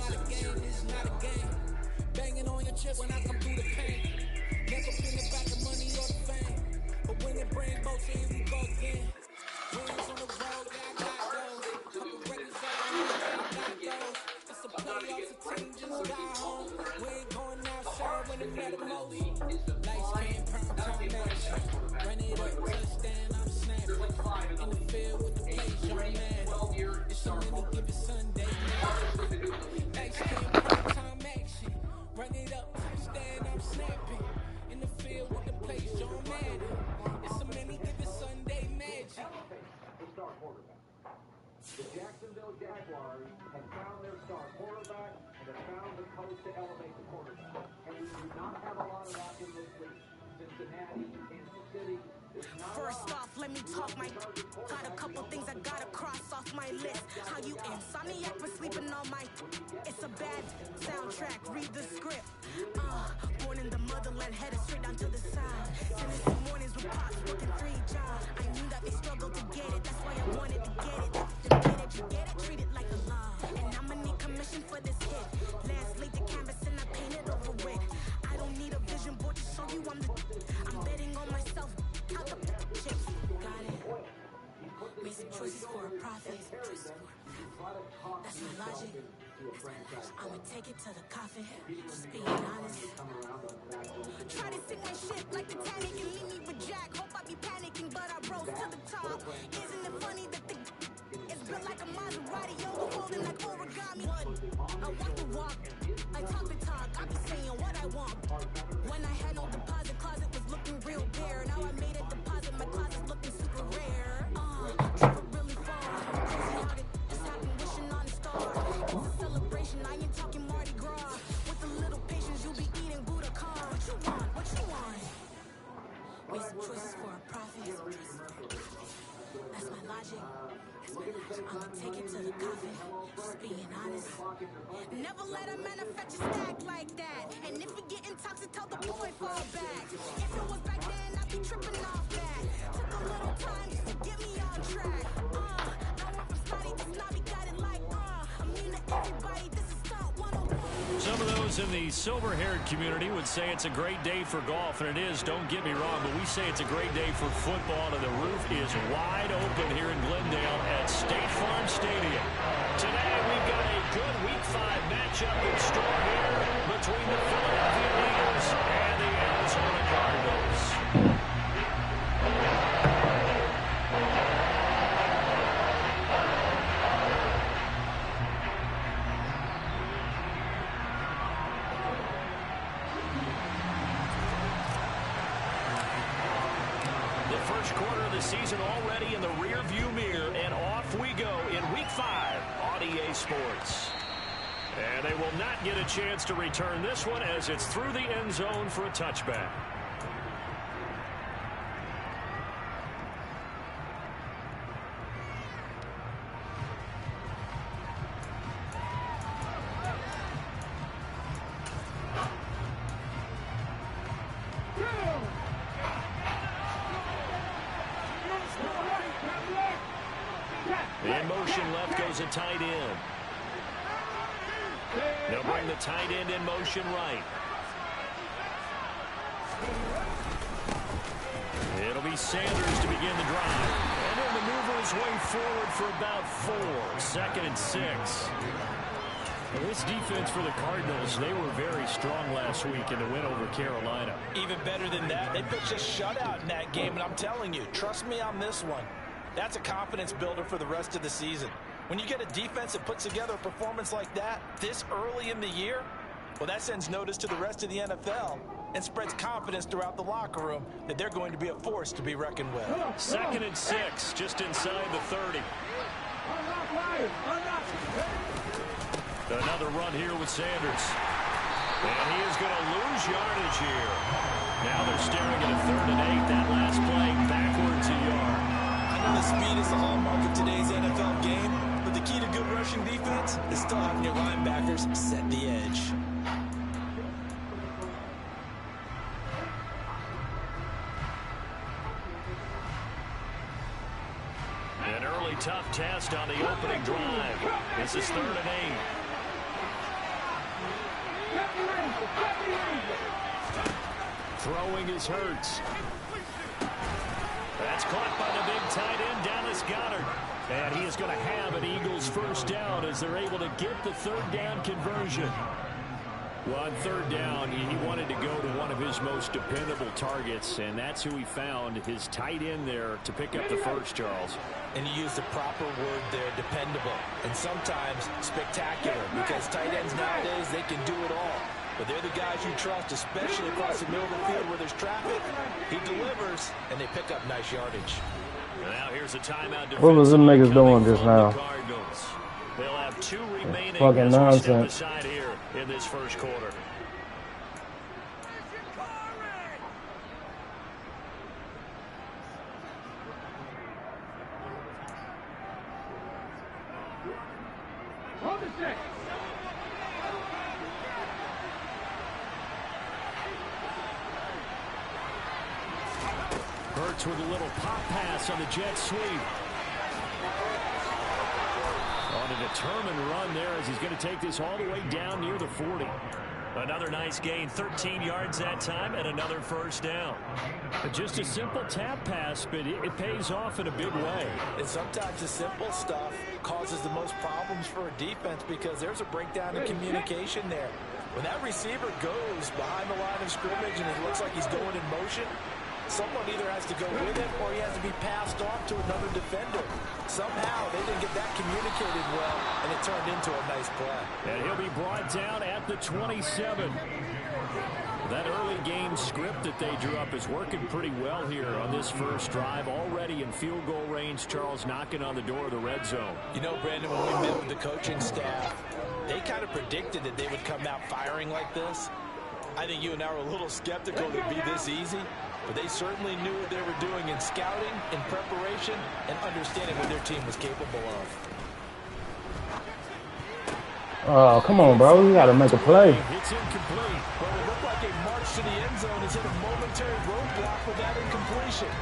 not a game, it's not a game. Banging on your chest when I come through the pain. Never been about the money or the fame. But when it bring both, here we go again. Wins on the road, yeah, I got those. Couple records up on me, yeah, I got those. It's a playoffs, a team just got home. We ain't going outside when it matter most. Lights can't prime time action. Run it up, touchdown, I'm snapping. In the field with the play, young man. It's a mini given Sunday, man. Lights can't prime time action. Run it up, touchdown, I'm snapping. In the field with the play, young man. It's a mini given Sunday magic. The Jacksonville Jaguars have found their star quarterback and have found the coach to elevate the quarterback. And we do not have a lot of that in this league. Cincinnati, Kansas City. First off, let me talk my got a couple things I gotta cross off my list. How you insomniac for sleeping on my it's a bad soundtrack, read the script. Born in the motherland, headed straight down to the side. Tennessee mornings with pops, working 3 jobs. I knew that they struggled to get it, that's why I wanted to get it. You get it, treat it like a law. And I'ma need commission for this hit. Last laid the canvas and I painted over it. I don't need a vision board to show you I'm betting on myself. Out the chips, got it. Made some choices for a profit. That's my logic. I'ma take it to the coffin. Just being honest. Try to sink my ship like the Titanic and leave me with Jack. Hope I be panicking, but I rose to the top. Isn't it funny that it's built like a Maserati, overfolding like origami? I walk the walk, I talk the talk. I be saying what I want. When I had no deposit, closet was looking real bare. Now I made a deposit, my closet's looking super rare. Never really fall. Crazy how it just happened, wishing on a star. It's a celebration, I ain't talking Mardi Gras. With a little patience, you'll be eating Budokan. What you want? What you want? Made some choices for a profit. That's my logic. I'ma take it to the coffin. Just being honest. Never let a manufacture stack like that. And if we getting toxic, tell the boy fall back. If it was back then, I'd be tripping off that. Took a little time just to get me on track. I went from snotty to snobby, got it like I'm mean to everybody. This is Stunt 101. Some of those in the silver-haired community would say it's a great day for golf, and it is, don't get me wrong, but we say it's a great day for football, and the roof is wide open here in Glendale at State Farm Stadium. Today, we've got a good Week 5 matchup in store here between the Philadelphia Eagles and the Arizona Cardinals. First quarter of the season already in the rear-view mirror, and off we go in Week 5 on EA Sports. And they will not get a chance to return this one as it's through the end zone for a touchback. In motion left goes a tight end. They'll bring the tight end in motion right. It'll be Sanders to begin the drive. And he'll maneuver his way forward for about 4. 2nd and 6. Well, this defense for the Cardinals, they were very strong last week in the win over Carolina. Even better than that, they pitched a shutout in that game, and I'm telling you, trust me on this one. That's a confidence builder for the rest of the season. When you get a defense that puts together a performance like that this early in the year, well, that sends notice to the rest of the NFL and spreads confidence throughout the locker room that they're going to be a force to be reckoned with. 2nd and 6, just inside the 30. Another run here with Sanders. And he is going to lose yardage here. Now they're staring at a 3rd and 8. That last play backwards a yard. I know the speed is the hallmark of today's NFL game, but the key to good rushing defense is still having your linebackers set the edge. An early tough test on the opening drive. This is 3rd and 8. Throwing is Hurts. That's caught by the big tight end, Dallas Goedert. And he is going to have an Eagles first down as they're able to get the third down conversion. Well, on third down, he wanted to go to one of his most dependable targets, and that's who he found, his tight end there, to pick up the first, Charles. And you use the proper word there, dependable, and sometimes spectacular, because tight ends nowadays, they can do it all. But they're the guys you trust, especially across the middle of the field where there's traffic. He delivers, and they pick up nice yardage. Now here's a timeout. What was them niggas doing just now? They'll have 2 remaining fucking nonsense. Step aside here in this first quarter. Hurts with a little pop pass on the jet sweep. On a determined run there as he's going to take this all the way down near the 40. Another nice gain, 13 yards that time, and another first down. Just a simple tap pass, but it pays off in a big way. And sometimes the simple stuff causes the most problems for a defense because there's a breakdown in communication there. When that receiver goes behind the line of scrimmage and it looks like he's going in motion, someone either has to go with him or he has to be passed off to another defender. Somehow they didn't get that communicated well, and it turned into a nice play. And he'll be brought down at the 27. That early game script that they drew up is working pretty well here on this first drive. Already in field goal range, Charles knocking on the door of the red zone. You know, Brandon, when we met with the coaching staff, they kind of predicted that they would come out firing like this. I think you and I were a little skeptical it would be this easy. But they certainly knew what they were doing in scouting, in preparation, and understanding what their team was capable of. Oh, come on, bro. You got to make a play. It's incomplete. Well, it looked like a march to the end zone has hit a momentary roadblock with that incompletion.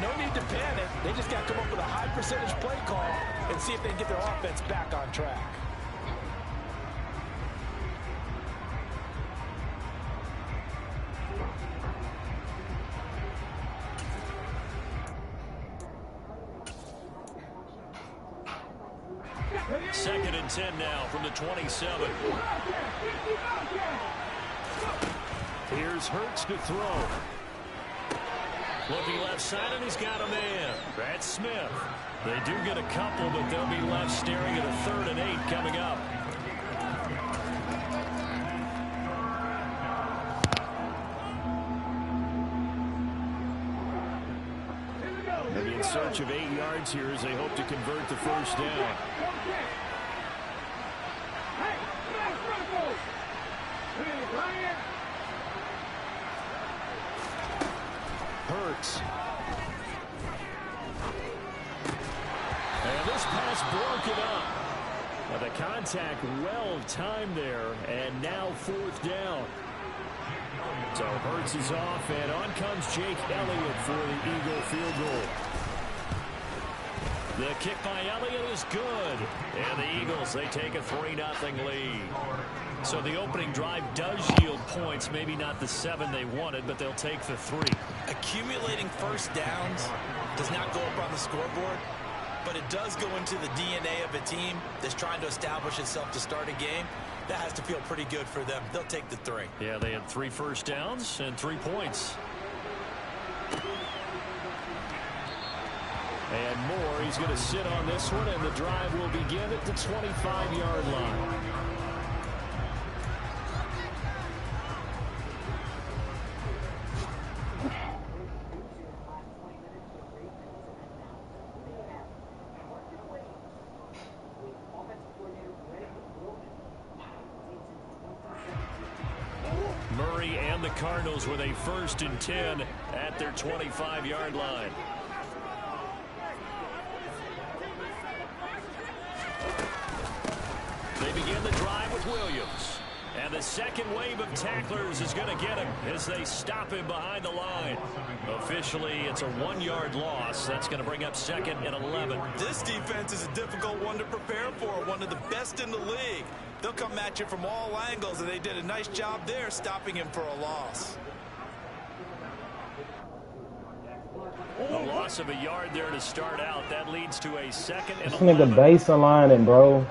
No need to panic. They just got to come up with a high percentage play call and see if they can get their offense back on track. Second and 10 now from the 27. Here's Hurts to throw. Looking left side, and he's got a man. That's Smith. They do get a couple, but they'll be left staring at a 3rd and 8 coming up. Maybe in search of 8 yards here as they hope to convert the first down. Hurts. And this pass broken up. Now the contact well timed there, and now 4th down. So Hurts is off, and on comes Jake Elliott for the Eagle field goal. The kick by Elliott is good. And the Eagles, they take a 3-0 lead. So the opening drive does yield points. Maybe not the 7 they wanted, but they'll take the 3. Accumulating first downs does not go up on the scoreboard, but it does go into the DNA of a team that's trying to establish itself to start a game. That has to feel pretty good for them. They'll take the 3. Yeah, they had 3 first downs and 3 points. And Moore, he's going to sit on this one, and the drive will begin at the 25-yard line. Murray and the Cardinals with a 1st and 10 at their 25-yard line. They begin the drive with Williams. And the second wave of tacklers is going to get him as they stop him behind the line. Officially, it's a 1-yard loss. That's going to bring up 2nd and 11. This defense is a difficult one to prepare for, one of the best in the league. They'll come at you from all angles, and they did a nice job there stopping him for a loss. A loss of a yard there to start out. That leads to a second and This 11. nigga base aligning, bro.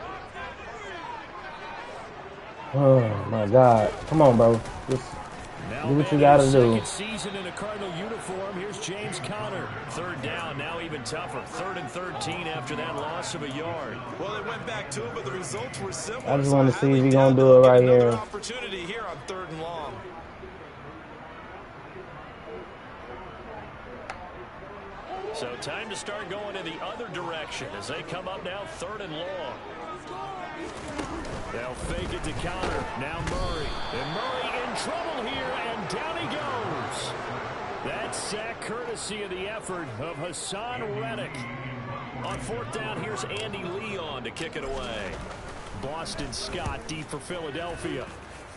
Oh my God. Come on, bro. Just Now do what you maybe gotta his do. second season in a Cardinal uniform. Here's James Conner. Third down, now even tougher. 3rd and 13 after that loss of a yard. Well, they went back to it, but the results were similar. I just want to see if highly he doubt gonna do they'll it get right another here. opportunity here on 3rd and long. So time to start going in the other direction as they come up now 3rd and long. They'll fake it to Conner. Now Murray. And Murray in trouble here, and down he goes. That sack courtesy of the effort of Hassan Reddick. On 4th down, here's Andy Leon to kick it away. Boston Scott deep for Philadelphia.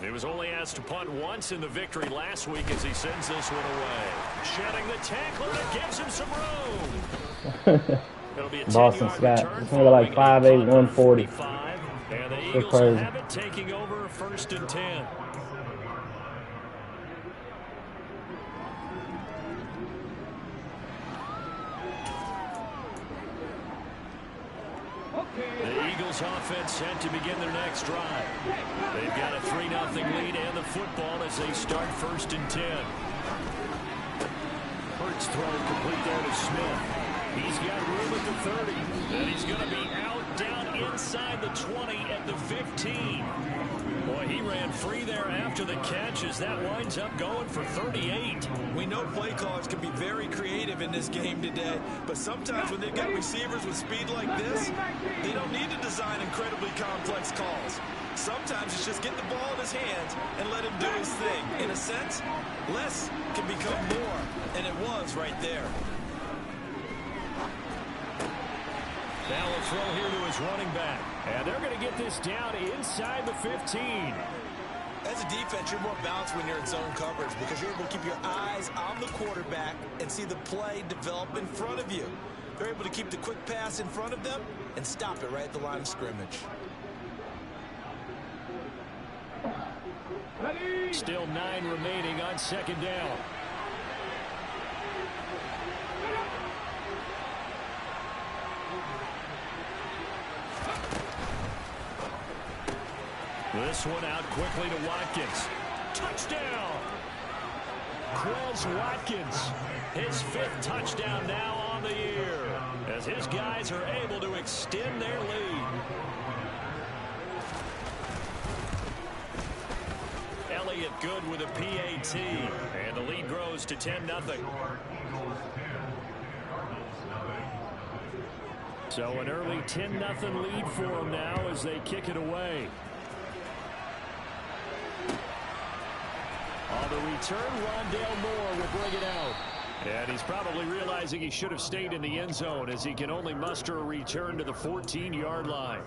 He was only asked to punt once in the victory last week as he sends this one away. Shedding the tackler that gives him some room. It'll be a Boston 10-yard Scott. return This nigga like following a 5'8", punt 140. 45. And the Shit Eagles crazy. have it, taking over 1st and 10. The Eagles offense set to begin their next drive. They've got a 3-0 lead and the football as they start 1st and 10. Hurts throw complete there to Smith. He's got room at the 30. And he's going to be out down inside the 20 at the 15. Boy, he ran free there after the catch as that winds up going for 38. We know play callers can be very creative in this game today, but sometimes when they've got receivers with speed like this, they don't need to design incredibly complex calls. Sometimes it's just get the ball in his hands and let him do his thing. In a sense, less can become more, and it was right there. Now a throw here to his running back. And they're going to get this down inside the 15. As a defense, you're more balanced when you're in zone coverage because you're able to keep your eyes on the quarterback and see the play develop in front of you. They're able to keep the quick pass in front of them and stop it right at the line of scrimmage. Still 9 remaining on 2nd down. This one out quickly to Watkins. Touchdown! Quez Watkins, his 5th touchdown now on the year, as his guys are able to extend their lead. Elliott good with a PAT, and the lead grows to 10-0. So an early 10-0 lead for them now as they kick it away. On the return, Rondale Moore will bring it out. And he's probably realizing he should have stayed in the end zone as he can only muster a return to the 14-yard line.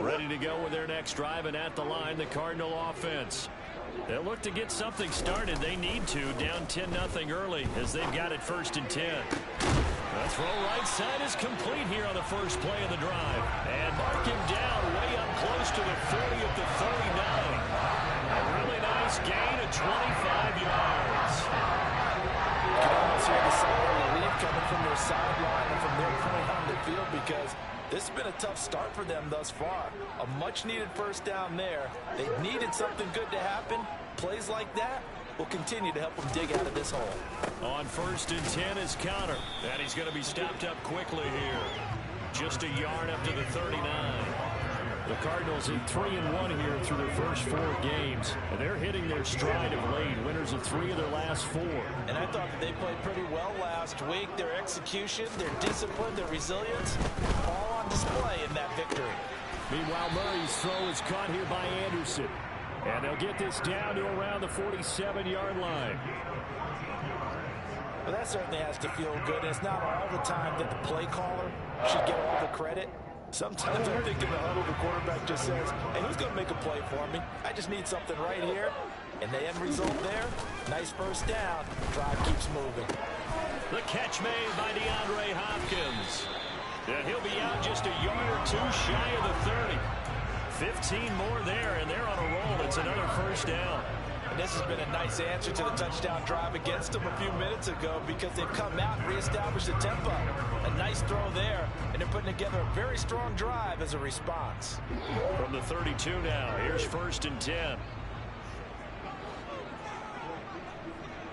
Ready to go with their next drive, and at the line, the Cardinal offense. They'll look to get something started. They need to, down 10-0 early as they've got it 1st and 10. The throw right side is complete here on the first play of the drive. And mark him down way up close to the 40 at the 39. A really nice gain of 25 yards. You can almost hear the sigh of relief coming from their sideline and from their point on the field because this has been a tough start for them thus far. A much-needed 1st down there. They needed something good to happen. Plays like that will continue to help them dig out of this hole. On 1st and 10 is Conner. And he's going to be stopped up quickly here. Just a yard up to the 39. The Cardinals in 3-1 here through their first 4 games. And they're hitting their stride of late. Winners of 3 of their last 4. And I thought that they played pretty well last week. Their execution, their discipline, their resilience, all on display in that victory. Meanwhile, Murray's throw is caught here by Anderson. And they'll get this down to around the 47-yard line. Well, that certainly has to feel good. And it's not all the time that the play caller should get all the credit. Sometimes I think in the huddle, the quarterback just says, hey, who's going to make a play for me? I just need something right here. And the end result there, nice first down. Drive keeps moving. The catch made by DeAndre Hopkins. Yeah, he'll be out just a yard or two shy of the 30. 15 more there, and they're on a roll. It's another first down. And this has been a nice answer to the touchdown drive against them a few minutes ago because they've come out and reestablished the tempo. A nice throw there, and they're putting together a very strong drive as a response. From the 32 now, here's 1st and 10.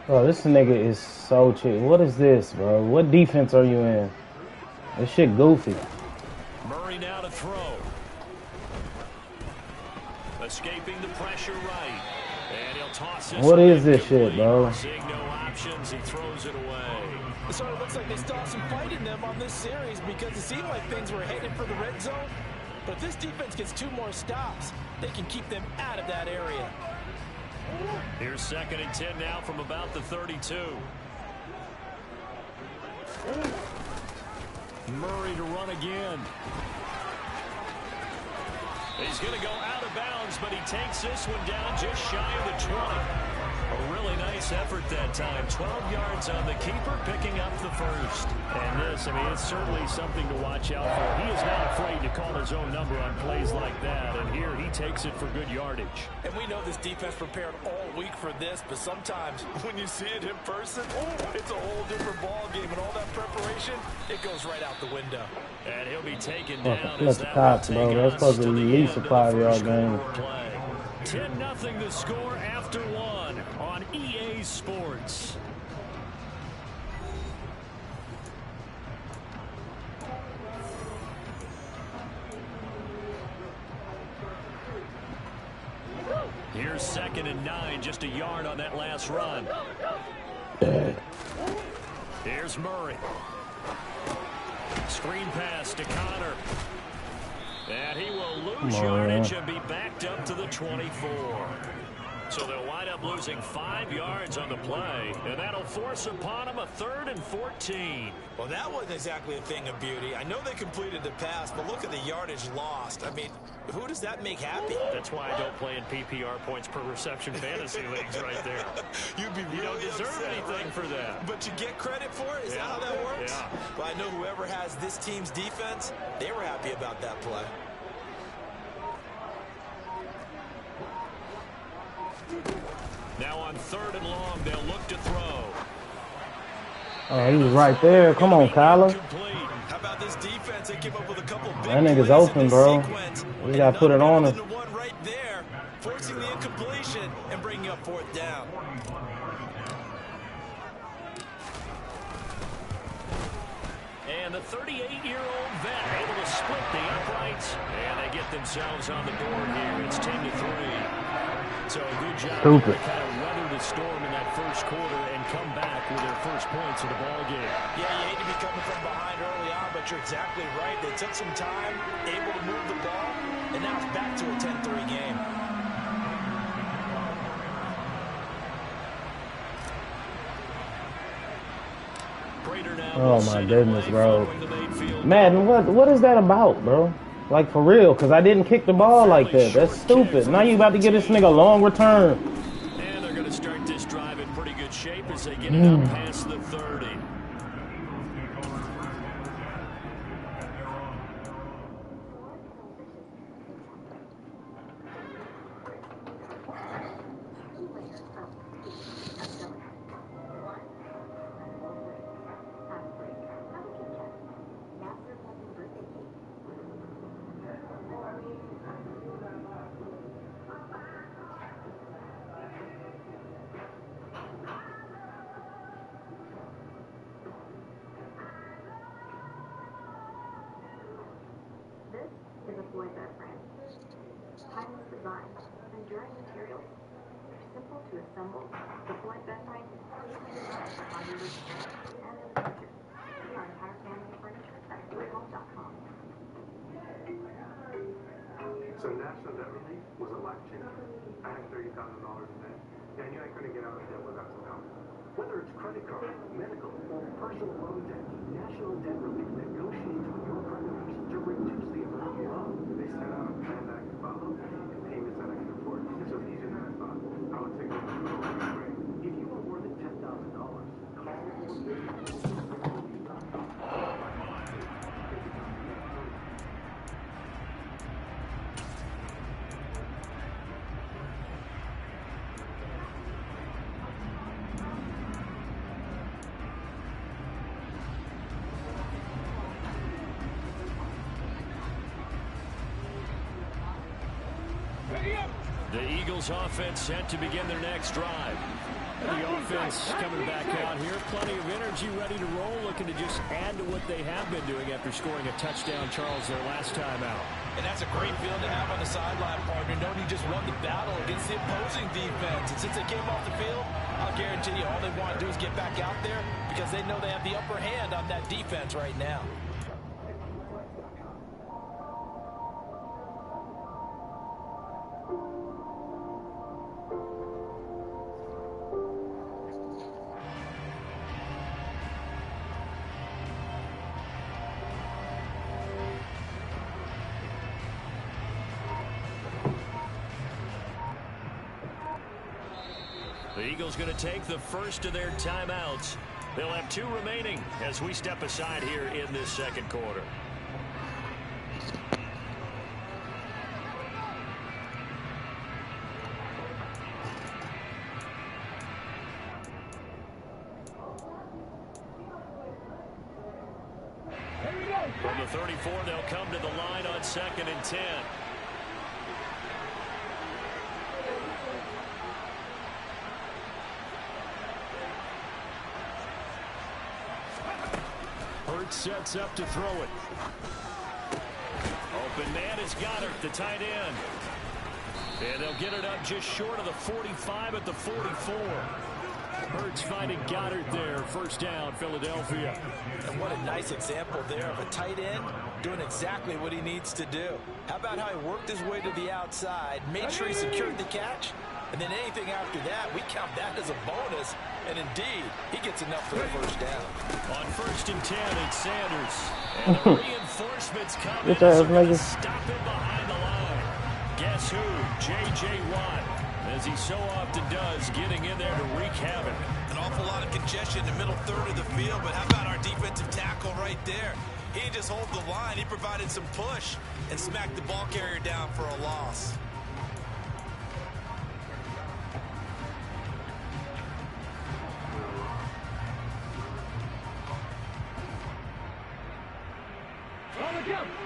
Bro, this nigga is so cheap. What is this, bro? What defense are you in? This shit goofy. Murray now to throw. Escaping the pressure right. And he'll toss this. What is this shit, bro? Seeing no options, he throws it away. So it looks like they still have some fight in them on this series because it seemed like things were headed for the red zone. But if this defense gets 2 more stops, they can keep them out of that area. Here's 2nd and 10 now from about the 32. Murray to run again. He's going to go out of bounds, but he takes this one down just shy of the 20. A really nice effort that time. 12 yards on the keeper, picking up the first. And this, I mean, it's certainly something to watch out for. He is not afraid to call his own number on plays like that. And here he takes it for good yardage. And we know this defense prepared all week for this, but sometimes when you see it in person, it's a whole different ball game. And all that preparation, it goes right out the window. And he'll be taken down That's the cops, bro. That's supposed to be at least a 5-yard game. 10-0 the score after 1 on EA Sports. Here's 2nd and 9, just a yard on that last run. Here's Murray. Screen pass to Connor. And he will lose yardage and be backed up to the 24. So they'll wind up losing 5 yards on the play, and that'll force upon them a 3rd and 14. Well, that wasn't exactly a thing of beauty. I know they completed the pass, but look at the yardage lost. I mean, who does that make happy? That's why I don't play in PPR points per reception fantasy leagues right there. You'd be really You don't deserve upset, anything right? for that. But you get credit for it? Is that how that works? Yeah. Well, I know whoever has this team's defense, they were happy about that play. Now on 3rd and long, they'll look to throw. Oh, he was right there. Come on, Kyler. How about this defense? They came up with a couple big That nigga's plays open, in this bro. sequence. We gotta put it on him. The one right there, forcing the incompletion and bringing up 4th down. And the 38-year-old vet able to split the uprights, and they get themselves on the board here. It's 10-3. So a good job to kind of weather the storm in that first quarter and come back with their first points of the ball game. Yeah, you hate to be coming from behind early on, but you're exactly right. They took some time, able to move the ball, and now it's back to a 10-3 game. Oh my goodness, bro. Madden, what is that about, bro? Like, for real, because I didn't kick the ball like that. That's stupid. Now you about to get this nigga a long return. And they're going to start this drive in pretty good shape as they get it up past the 30. Is a boy bed frame. Timeless design, enduring materials. They're simple to assemble. The boy bed frame is clearly designed for modular strength and in the future. See our entire family of furniture at bluehome.com. So National Debt Relief was a life changer. I had $30,000 in debt. I knew I couldn't get out of debt without some help. Whether it's credit card, medical, or personal loan debt, National Debt Relief negotiates with your creditors to reduce the amount you owe. They send out a plan that I can follow and payments that I can afford. This was easier than I thought. I would take a The Eagles offense set to begin their next drive. The offense coming back out here. Plenty of energy, ready to roll, looking to just add to what they have been doing after scoring a touchdown, Charles, their last time out. And that's a great feeling to have on the sideline, partner, knowing you just won the battle against the opposing defense. And since they came off the field, I'll guarantee you all they want to do is get back out there because they know they have the upper hand on that defense right now. The Eagles going to take the first of their timeouts. They'll have 2 remaining as we step aside here in this second quarter. From the 34, they'll come to the line on 2nd and 10. Sets up to throw it. Open man is Goddard, the tight end. And they'll get it up just short of the 45 at the 44. Hurts finding Goddard there. First down, Philadelphia. And what a nice example there of a tight end doing exactly what he needs to do. How about how he worked his way to the outside, made sure he secured the catch, and then anything after that, we count that as a bonus. And indeed, he gets enough for the first down. On 1st and 10, it's Sanders. And the reinforcements come in. They're going to stop him behind the line. Guess who? J.J. Watt, as he so often does, getting in there to wreak havoc. An awful lot of congestion in the middle third of the field, but how about our defensive tackle right there? He didn't just hold the line. He provided some push and smacked the ball carrier down for a loss.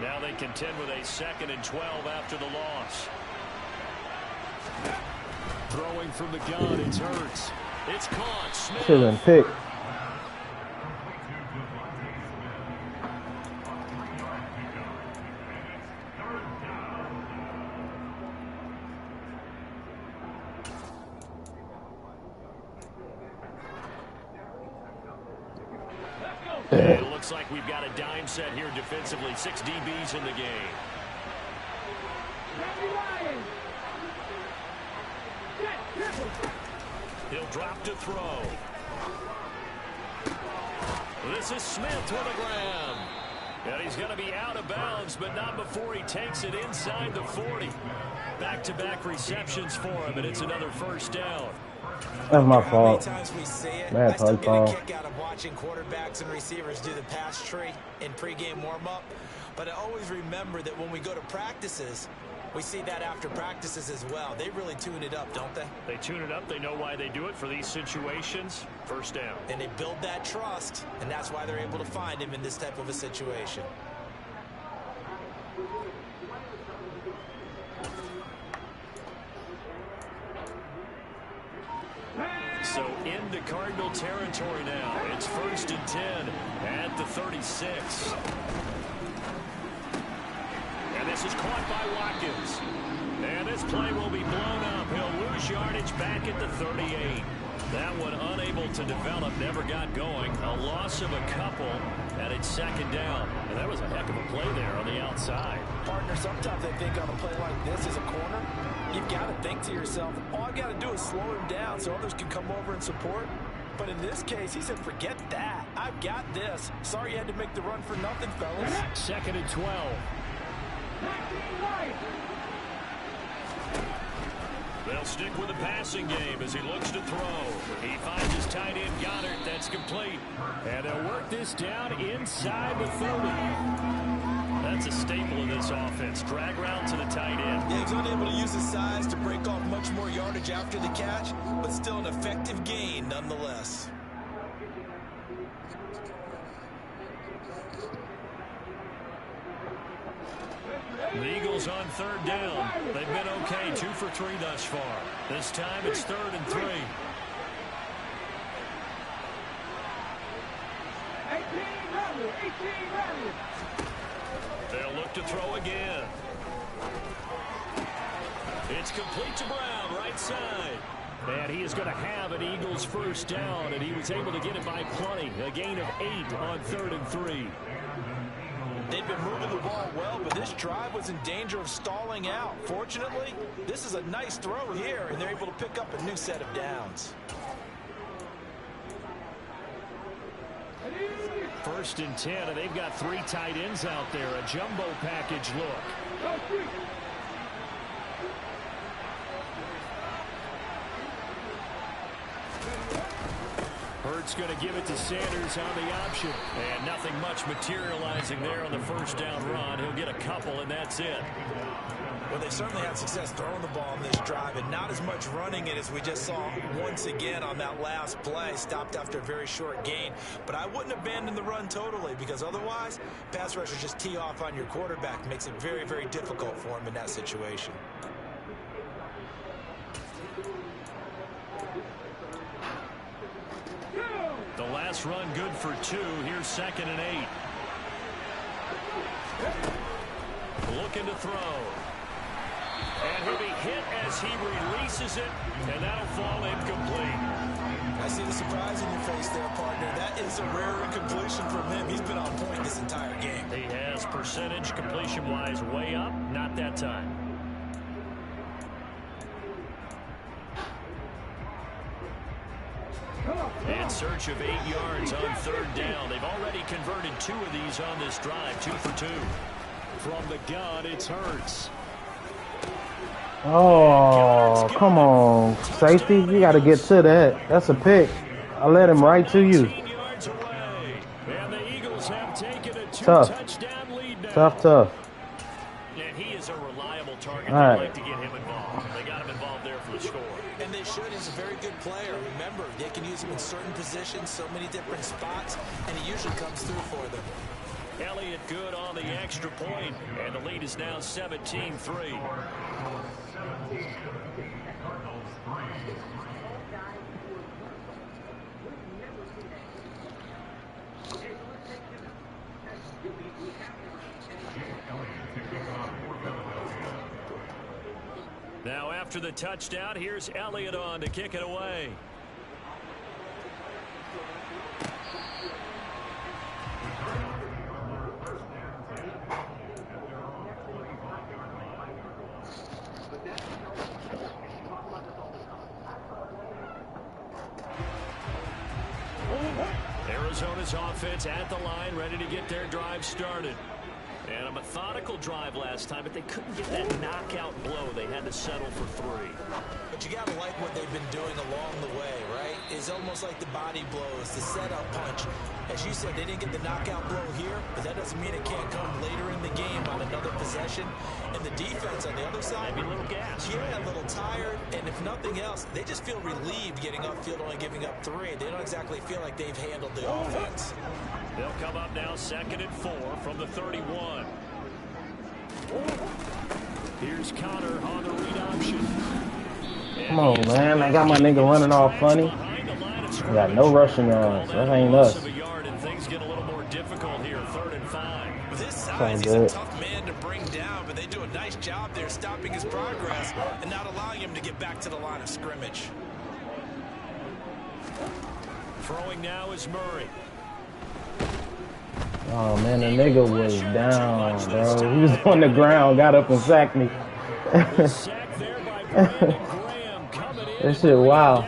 Now they contend with a 2nd and 12 after the loss. Throwing from the gun, it's Hurts. It's caught. Smith. Killing pick. It looks like we've got a dime set here defensively. 6 DBs in the game. He'll drop to throw. This is Smith with a grab. And he's going to be out of bounds, but not before he takes it inside the 40. Back-to-back receptions for him, and it's another first down. That's my fault. How many times we say it, That's I still my get a fault. kick out of watching quarterbacks and receivers do the pass tree in pregame warm-up. But I always remember that when we go to practices, we see that after practices as well. They really tune it up, don't they? They tune it up. They know why they do it for these situations. First down. And they build that trust, and that's why they're able to find him in this type of a situation. So into Cardinal territory now. It's 1st and 10 at the 36. And this is caught by Watkins. And this play will be blown up. He'll lose yardage back at the 38. That one unable to develop, never got going. A loss of a couple, and it's 2nd down. And that was a heck of a play there on the outside. Partner, sometimes I think on a play like this as a corner, you've got to think to yourself, all I've got to do is slow him down so others can come over and support. But in this case, he said, forget that. I've got this. Sorry you had to make the run for nothing, fellas. 2nd and 12. They'll stick with the passing game as he looks to throw. He finds his tight end Goddard. That's complete. And they'll work this down inside the 30. That's a staple of this offense. Drag route to the tight end. Yeah, he's unable to use his size to break off much more yardage after the catch, but still an effective gain nonetheless. The Eagles on 3rd down. They've been okay 2 for 3 thus far. This time it's 3rd and 3. 18. They'll look to throw again. It's complete to Brown, right side. And he is going to have an Eagles first down, and he was able to get it by plenty. A gain of 8 on 3rd and 3. They've been moving the ball well, but this drive was in danger of stalling out. Fortunately, this is a nice throw here, and they're able to pick up a new set of downs. 1st and 10, and they've got 3 tight ends out there. A jumbo package look. Hurts going to give it to Sanders on the option. And nothing much materializing there on the first down run. He'll get a couple, and that's it. Well, they certainly had success throwing the ball on this drive, and not as much running it as we just saw once again on that last play. Stopped after a very short gain. But I wouldn't abandon the run totally, because otherwise, pass rushers just tee off on your quarterback. Makes it very, very difficult for him in that situation. The last run good for 2. Here's 2nd and 8. Looking to throw. And he'll be hit as he releases it, and that'll fall incomplete. I see the surprise in your face there, partner. That is a rare incompletion from him. He's been on point this entire game. He has percentage completion-wise way up. Not that time. In search of 8 yards on 3rd down. They've already converted 2 of these on this drive. 2 for 2. From the gun, it's Hurts. Oh, come on. Safety, you got to get to that. That's a pick. I led him right to you. And the Eagles have taken a 2-touchdown lead now. Tough. And he is a reliable target. All right. They'd like to get him involved. They got him involved there for the score. And they should. He's a very good player. Remember, they can use him in certain positions, so many different spots, and he usually comes through for them. Elliott good on the extra point, and the lead is now 17-3. Now after the touchdown, here's Elliott on to kick it away. Arizona's offense at the line, ready to get their drive started. And a methodical drive last time, but they couldn't get that knockout blow. They had to settle for 3. But you got to like what they've been doing along the way, right? It's almost like the body blows, the setup punch. As you said, they didn't get the knockout blow here, but that doesn't mean it can't come later in the game on another possession. And the defense on the other side, maybe a little gassed. Yeah, a little tired. And if nothing else, they just feel relieved getting upfield, only giving up 3. They don't exactly feel like they've handled the offense. They'll come up now 2nd and 4 from the 31. Here's Connor on the read option. Come on, man. I got my nigga running all funny. I got no rushing yards. That ain't us. Things get a little more difficult here. 3rd and 5. With his size, he's a tough man to bring down, but they do a nice job there stopping his progress and not allowing him to get back to the line of scrimmage. Throwing now is Murray. Oh, man, the nigga was down, bro. He was on the ground, got up and sacked me. That shit, wow.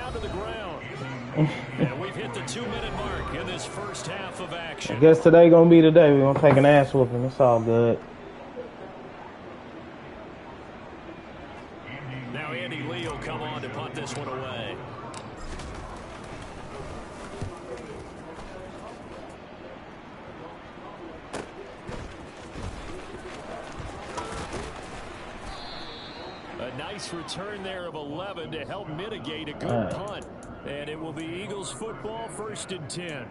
And we've hit the 2-minute mark in this first half of action. I guess today gonna be the day. We're gonna take an ass whooping. It's all good. Now Andy Lee will come on to punt this one away. A nice return there of 11 to help mitigate a good punt. And it will be Eagles football, 1st and 10.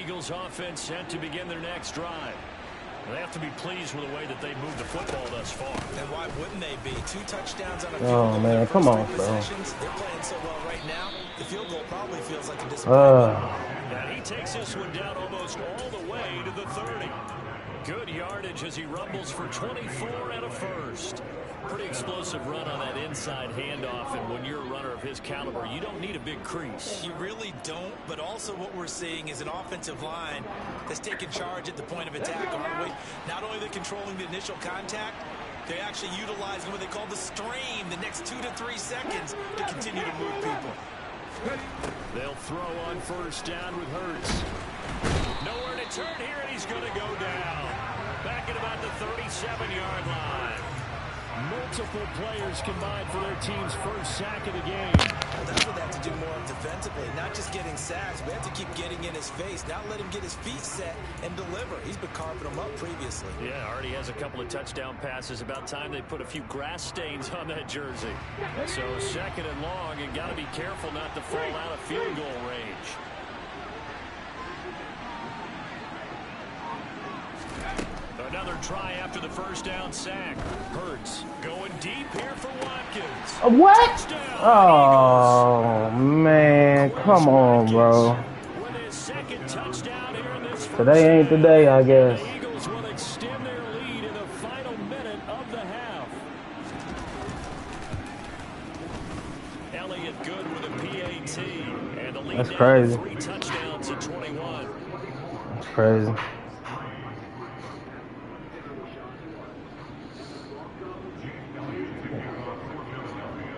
Eagles offense set to begin their next drive. They have to be pleased with the way that they moved the football thus far. And why wouldn't they be? 2 touchdowns on a field Oh, goal. man, come on, bro. They're playing so well right now, the field goal probably feels like a disappointment. And he takes this one down almost all the way to the 30. Good yardage as he rumbles for 24 and a first. Pretty explosive run on that inside handoff, and when you're a runner of his caliber, you don't need a big crease. You really don't, but also what we're seeing is an offensive line that's taking charge at the point of attack, aren't we? Not only are they controlling the initial contact, they're actually utilizing what they call the strain the next 2 to 3 seconds to continue to move people. They'll throw on first down with Hurts. Nowhere to turn here, and he's going to go down. Back at about the 37-yard line. Multiple players combined for their team's first sack of the game. Well, that's what they have to do more of defensively. Not just getting sacks. We have to keep getting in his face. Not let him get his feet set and deliver. He's been carving them up previously. Yeah, already has a couple of touchdown passes. About time they put a few grass stains on that jersey. So 2nd and long, and got to be careful not to fall out of field goal range. Another try after the first down sack. Hurts going deep here for Watkins. What? Touchdown, Oh, man. Come on, bro. with his 2nd touchdown here in this first Today ain't the day, I guess. The Eagles will extend their lead in the final minute of the half. Elliott good with a PAT. And the lead That's now crazy. 3 touchdowns at 21. That's crazy.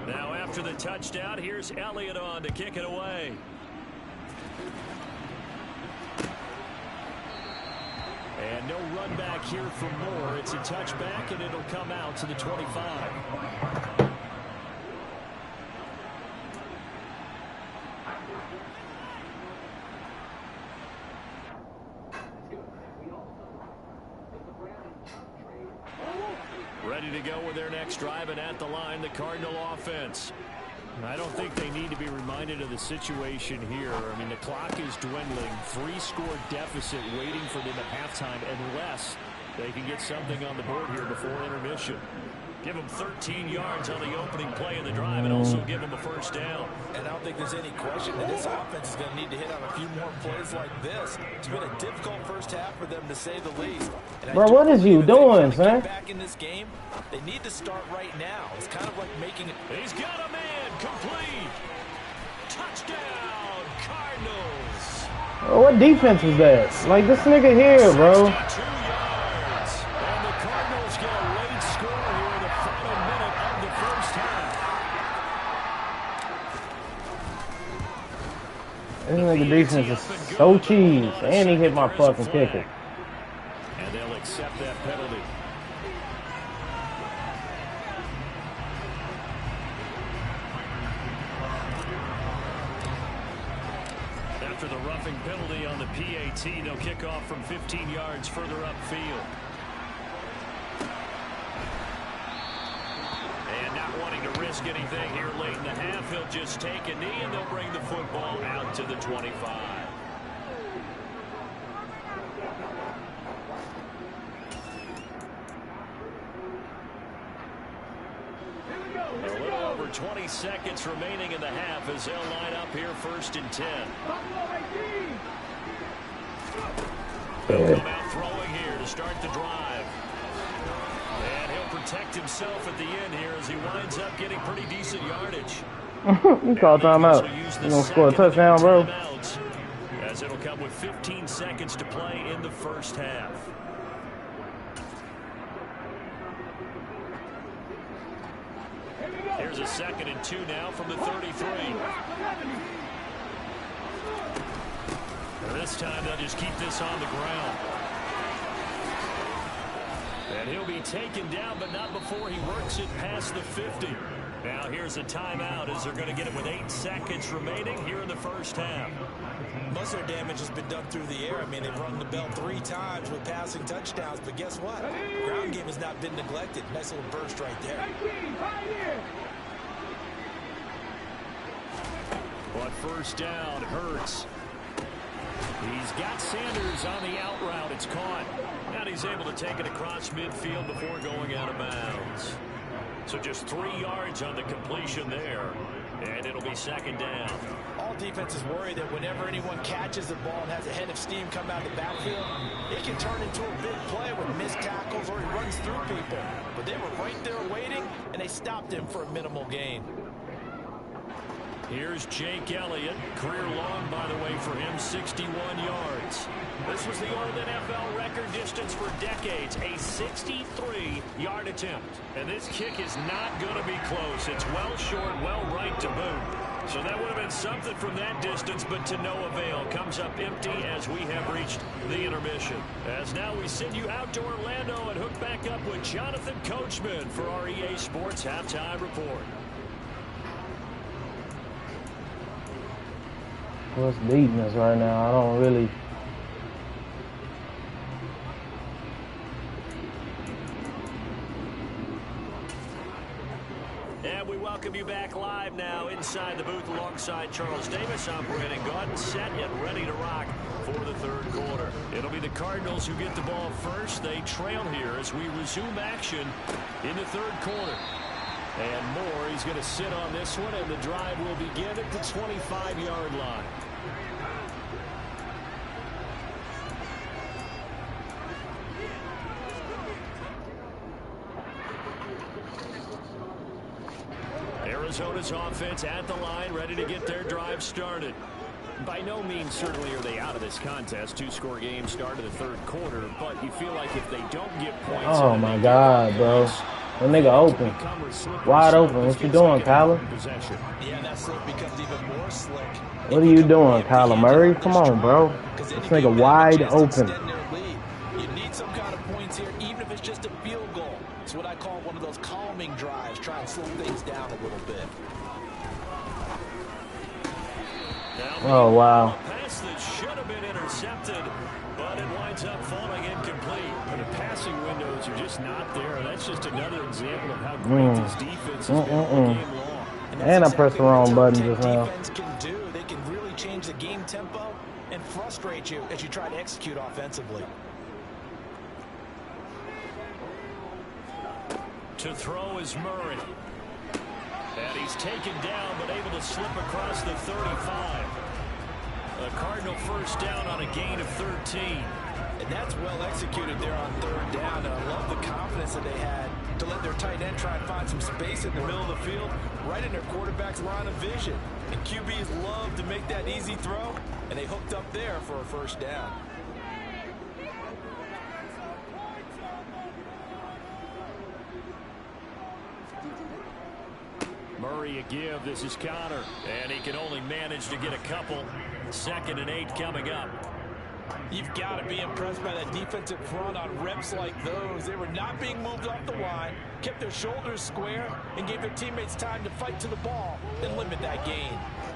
Now after the touchdown, here's Elliott on to kick it away. And no run back here for Moore. It's a touchback, and it'll come out to the 25. Ready to go with their next drive, and at the line, the Cardinal offense. I don't think they need to be reminded of the situation here. I mean, the clock is dwindling. 3-score deficit waiting for them at halftime unless they can get something on the board here before intermission. Give them 13 yards on the opening play of the drive and also give them a first down. And I don't think there's any question that this offense is going to need to hit on a few more plays like this. It's been a difficult first half for them, to say the least. Bro, what is you doing, son? Back in this game, they need to start right now. It's kind of like making it. He's got a man complete. Touchdown, Cardinals. Bro, what defense was that? Like, this nigga here, bro. 62 yards. And the Cardinals get a late score here in the final minute of the first half. This nigga defense is so cheese. And he hit my fucking kicker. And they'll accept that penalty. After the roughing penalty on the PAT, they'll kick off from 15 yards further upfield. And not wanting to risk anything here late in the half, he'll just take a knee and they'll bring the football out to the 25. A little over 20 seconds remaining in the half as they'll line up here 1st and 10. He'll come out throwing here to start the drive. And he'll protect himself at the end here as he winds up getting pretty decent yardage. You call timeout. You gonna score a touchdown, bro? As it'll come with 15 seconds to play in the first half. Here's a 2nd and 2 now from the 33. This time they'll just keep this on the ground. And he'll be taken down, but not before he works it past the 50. Now here's a timeout as they're going to get it with 8 seconds remaining here in the first half. Most of their damage has been done through the air. I mean, they've rung the bell 3 times with passing touchdowns, but guess what? Ground game has not been neglected. Nice little burst right there. But first down, Hurts. He's got Sanders on the out route. It's caught. And he's able to take it across midfield before going out of bounds. So just 3 yards on the completion there. And it'll be second down. All defenses worry that whenever anyone catches the ball and has a head of steam come out of the backfield, it can turn into a big play with missed tackles or he runs through people. But they were right there waiting, and they stopped him for a minimal gain. Here's Jake Elliott. Career long, by the way, for him, 61 yards. This was the old NFL record distance for decades, a 63-yard attempt. And this kick is not going to be close. It's well short, well right to boot. So that would have been something from that distance, but to no avail. Comes up empty as we have reached the intermission. As now we send you out to Orlando and hook back up with Jonathan Coachman for our EA Sports Halftime Report. What's beating us right now? I don't really. And we welcome you back live now inside the booth alongside Charles Davis. I'm Brandon Gaudin, set and ready to rock for the third quarter. It'll be the Cardinals who get the ball first. They trail here as we resume action in the third quarter. And Moore, he's going to sit on this one, and the drive will begin at the 25-yard line. Arizona's offense at the line, ready to get their drive started. By no means certainly are they out of this contest. 2-score game start of the third quarter, but you feel like if they don't get points... Oh, my God, bro. That nigga open. Wide open. What you doing, Kyler? Yeah, that slip becomes even more slick. What are you doing, Kyler Murray? Come on, bro. This nigga wide open. You need some kind of points here, even if it's just a field goal. It's what I call one of those calming drives. Try and slow things down a little bit. Oh, wow. A pass that should have been intercepted, but it winds up falling incomplete. And the passing windows are just not there. That's just another example of how great this defense has been all game long. And I pressed the wrong button just now. Defense can do. They can really change the game tempo and frustrate you as you try to execute offensively. To throw is Murray. And he's taken down, but able to slip across the 35. A Cardinal first down on a gain of 13. And that's well executed there on third down. And I love the confidence that they had to let their tight end try and find some space in the middle of the field, right in their quarterback's line of vision. And QBs love to make that easy throw, and they hooked up there for a first down. Murray a give. This is Connor. And he can only manage to get a couple. 2nd and 8 coming up. You've got to be impressed by that defensive front on reps like those. They were not being moved off the line, kept their shoulders square, and gave their teammates time to fight to the ball and limit that gain.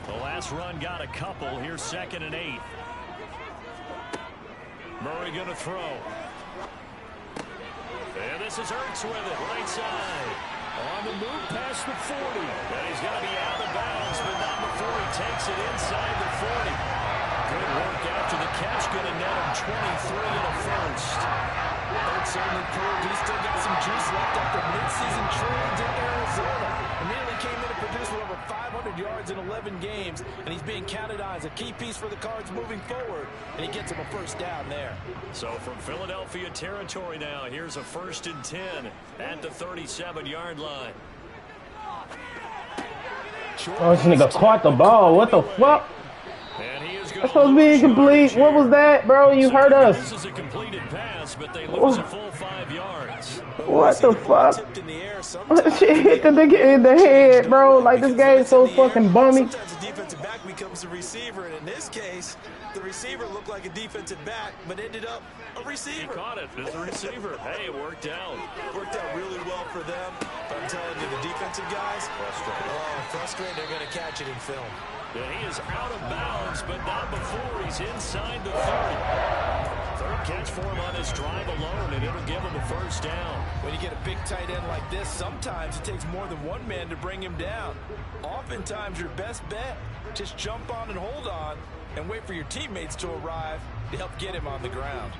The last run got a couple. Here's 2nd and 8. Murray going to throw. And this is Ertz with it, right side. On the move past the 40. And he's going to be out of bounds, but not before he takes it inside the 40. Good work after the catch. Going to net him 23 in the first. Ertz certainly proved he's still got some juice left after midseason trade to Arizona. Immediately came in and produced with over 500 yards in 11 games. And he's being counted on as a key piece for the Cards moving forward. And he gets him a first down there. So from Philadelphia territory now, here's a 1st and 10 at the 37-yard line. Oh, this nigga caught the ball. What the fuck? That's supposed to be incomplete. What was that, bro? You hurt us. This is a completed pass, but they lose a full 5 yards. What the fuck? Shit hit the nigga in the head, bro. Like, this game's so fucking bummy. Sometimes the defensive back becomes the receiver, and in this case, the receiver looked like a defensive back, but ended up a receiver. He caught it as a receiver. Hey, it worked out. Worked out really well for them. But I'm telling you, the defensive guys, frustrated. They're going to catch it in film. And he is out of bounds, but not before he's inside the 30. Third catch for him on this drive alone, and it'll give him a first down. When you get a big tight end like this, sometimes it takes more than one man to bring him down. Oftentimes, your best bet, just jump on and hold on and wait for your teammates to arrive to help get him on the ground.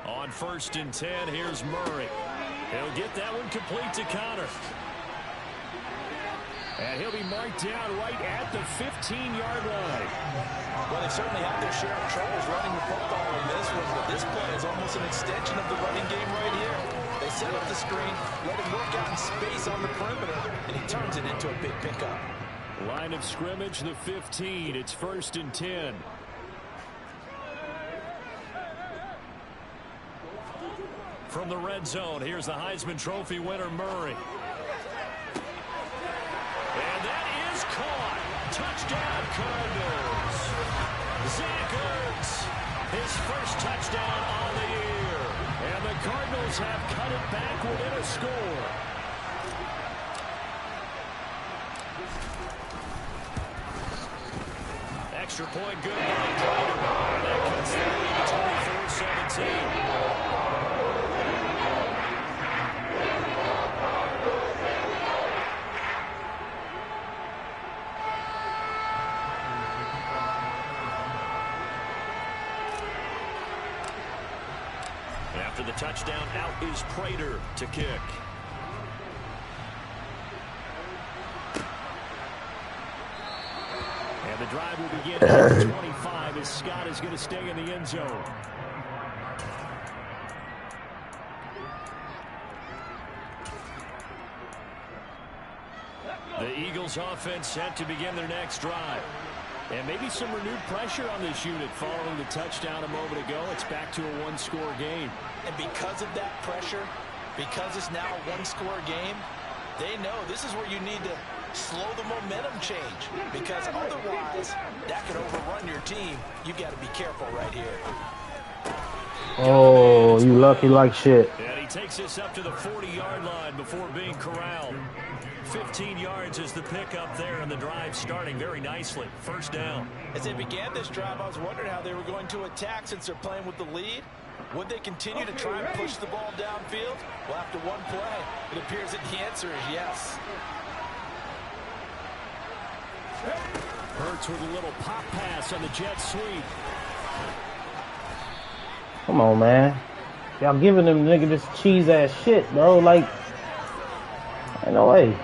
On 1st and 10, here's Murray. He'll get that one complete to Connor. And he'll be marked down right at the 15-yard line. Well, they certainly had their share of troubles running the football in this one, but this play is almost an extension of the running game right here. They set up the screen, let him work out in space on the perimeter, and he turns it into a big pickup. Line of scrimmage, the 15. It's 1st and 10. From the red zone, here's the Heisman Trophy winner, Murray. And that is caught. Touchdown, Cardinals. Zach Ertz, his first touchdown on the year. And the Cardinals have cut it back within a score. Extra point good by Prater. That cuts the lead to 24-17. After the touchdown, out is Prater to kick. And the drive will begin at 25 as Scott is going to stay in the end zone. The Eagles offense set to begin their next drive. And maybe some renewed pressure on this unit following the touchdown a moment ago. It's back to a one-score game. And because of that pressure, because it's now a one-score game, they know this is where you need to slow the momentum change. Because otherwise, that could overrun your team. You've got to be careful right here. Oh, you lucky like shit. And he takes this up to the 40-yard line before being corralled. 15 yards is the pickup there, and the drive starting very nicely. First down. As they began this drive, I was wondering how they were going to attack since they're playing with the lead. Would they continue to try and push the ball downfield? Well, after one play, it appears that the answer is yes. Hurts with a little pop pass on the jet sweep. Come on, man. Y'all giving them nigga this cheese-ass shit, bro. Like, ain't no way.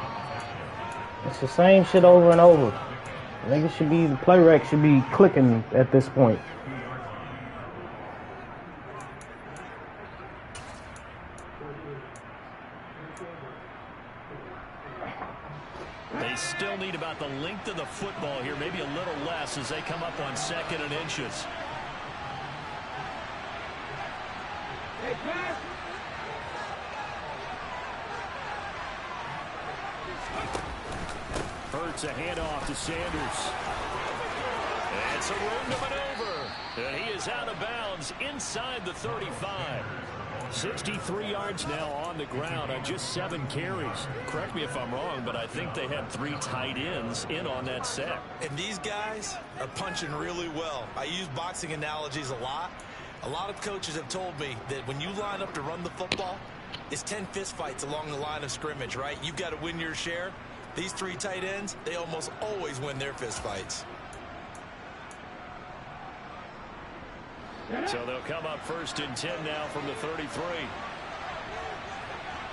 It's the same shit over and over. Niggas should be, the play rec should be clicking at this point. They still need about the length of the football here, maybe a little less as they come up on 2nd and inches. Hey, pass! Hurts a handoff to Sanders. It's a room to maneuver. And he is out of bounds inside the 35. 63 yards now on the ground on just 7 carries. Correct me if I'm wrong, but I think they had 3 tight ends in on that set. And these guys are punching really well. I use boxing analogies a lot. A lot of coaches have told me that when you line up to run the football, it's 10 fistfights along the line of scrimmage, right? You've got to win your share. These 3 tight ends, they almost always win their fistfights. So they'll come up 1st and 10 now from the 33.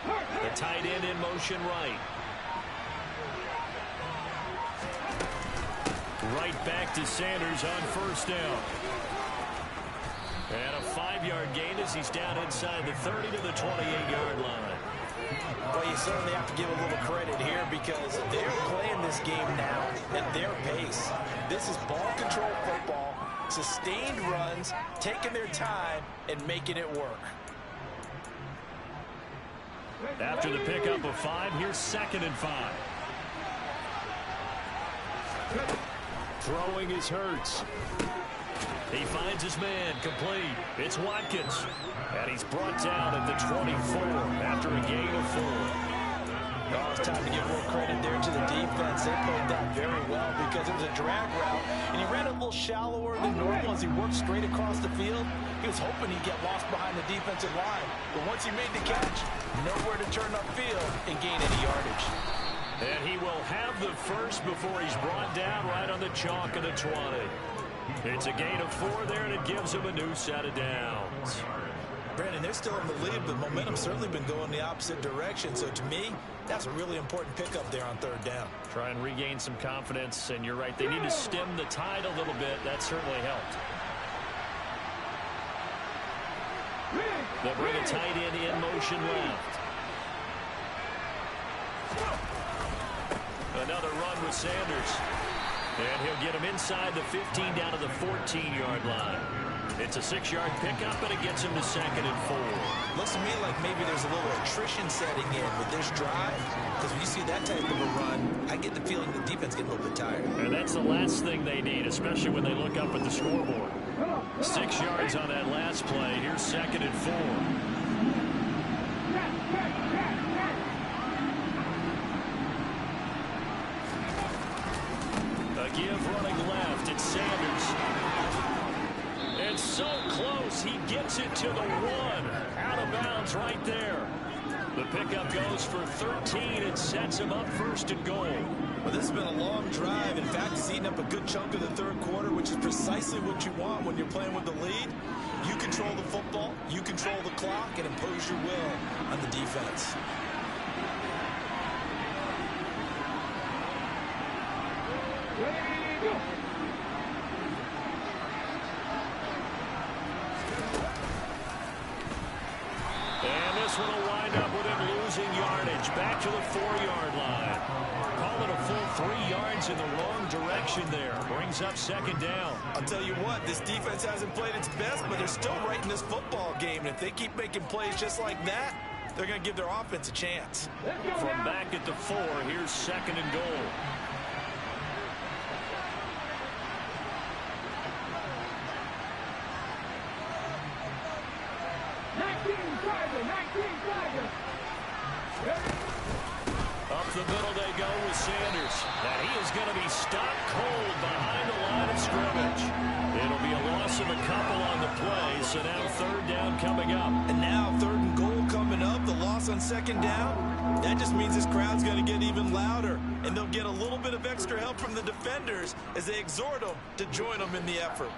The tight end in motion right. Right back to Sanders on 1st down. And a 5-yard gain as he's down inside the 30 to the 28-yard line. Well, you certainly have to give a little credit here because they're playing this game now at their pace. This is ball control football, sustained runs, taking their time, and making it work. After the pickup of 5, here's 2nd and 5. Throwing is Hurts. He finds his man complete. It's Watkins. And he's brought down at the 24 after a gain of 4. Oh, it's time to give more credit there to the defense. They played that very well because it was a drag route, and he ran a little shallower than normal as he worked straight across the field. He was hoping he'd get lost behind the defensive line, but once he made the catch, nowhere to turn upfield and gain any yardage. And he will have the first before he's brought down right on the chalk of the 20. It's a gain of 4 there, and it gives him a new set of downs. Brandon, they're still in the lead, but momentum's certainly been going the opposite direction. So to me, that's a really important pickup there on 3rd down. Try and regain some confidence, and you're right. They need to stem the tide a little bit. That certainly helped. They'll bring a tight end in motion left. Another run with Sanders. And he'll get him inside the 15 down to the 14-yard line. It's a 6-yard pickup, and it gets him to 2nd and 4. Looks to me like maybe there's a little attrition setting in with this drive. Because when you see that type of a run, I get the feeling the defense getting a little bit tired. And that's the last thing they need, especially when they look up at the scoreboard. 6 yards on that last play. Here's 2nd and 4. A give running left. It's Sanders. It's so close. He gets it to the 1. Out of bounds right there. The pickup goes for 13. It sets him up 1st and goal. Well, this has been a long drive. In fact, it's eaten up a good chunk of the 3rd quarter, which is precisely what you want when you're playing with the lead. You control the football, you control the clock, and impose your will on the defense. And this one will wind up with him losing yardage. Back to the 4-yard line. Call it a full 3 yards in the wrong direction there. Brings up 2nd down. I'll tell you what, this defense hasn't played its best, but they're still right in this football game. And if they keep making plays just like that, they're going to give their offense a chance. From back at the 4, here's 2nd and goal. Up the middle they go with Sanders. And he is going to be stopped cold behind the line of scrimmage. It'll be a loss of a couple on the play, so now 3rd down coming up. And now 3rd and goal coming up, the loss on 2nd down. That just means this crowd's going to get even louder, and they'll get a little bit of extra help from the defenders as they exhort them to join them in the effort.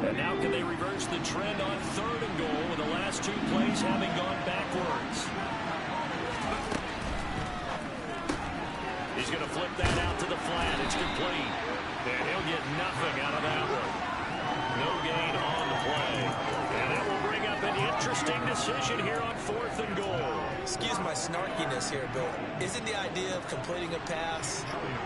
And now can they reverse the trend on 3rd and goal with the last 2 plays having gone backwards? He's going to flip that out to the flat. It's complete. And he'll get nothing out of that one. No gain on the play. And that will bring up an interesting decision here on 4th and goal. Excuse my snarkiness here, but isn't the idea of completing a pass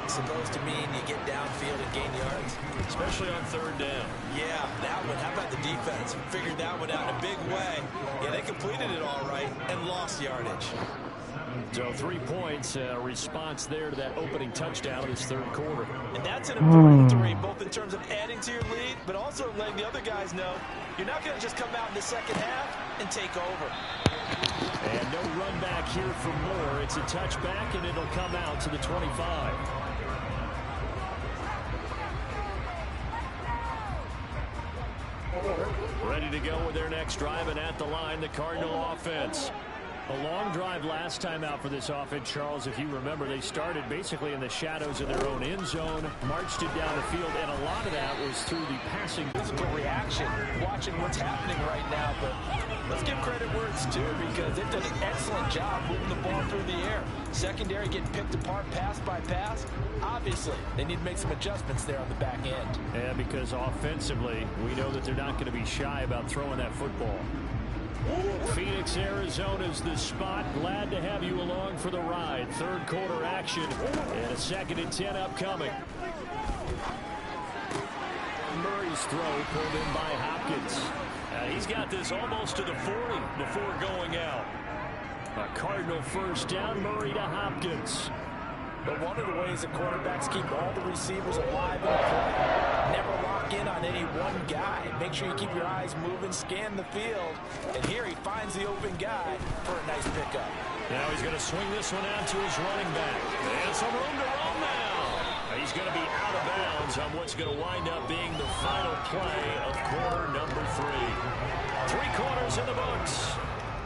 supposed to mean you get downfield and gain yards? Especially on 3rd down. Yeah, that one. How about the defense? Figured that one out in a big way. Yeah, they completed it all right and lost yardage. So 3 points, response there to that opening touchdown in this 3rd quarter. And that's an important 3, both in terms of adding to your lead, but also letting the other guys know you're not going to just come out in the 2nd half and take over. And no run back here for Moore. It's a touchback, and it'll come out to the 25. Ready to go with their next drive, and at the line, the Cardinal offense. A long drive last time out for this offense, Charles. If you remember, they started basically in the shadows of their own end zone, marched it down the field, and a lot of that was through the passing. Physical reaction, watching what's happening right now, but let's give credit where it's due because they've done an excellent job moving the ball through the air. Secondary getting picked apart pass by pass. Obviously, they need to make some adjustments there on the back end. Yeah, because offensively, we know that they're not going to be shy about throwing that football. Phoenix, Arizona's the spot. Glad to have you along for the ride. 3rd quarter action and a 2nd and 10 upcoming. Murray's throw pulled in by Hopkins. He's got this almost to the 40 before going out. A Cardinal 1st down, Murray to Hopkins. But one of the ways that quarterbacks keep all the receivers alive in the play, never lock in on any one guy. Make sure you keep your eyes moving, scan the field. And here he finds the open guy for a nice pickup. Now he's going to swing this one out to his running back. And some room to roam now. He's going to be out of bounds on what's going to wind up being the final play of quarter number 3. 3 quarters in the books.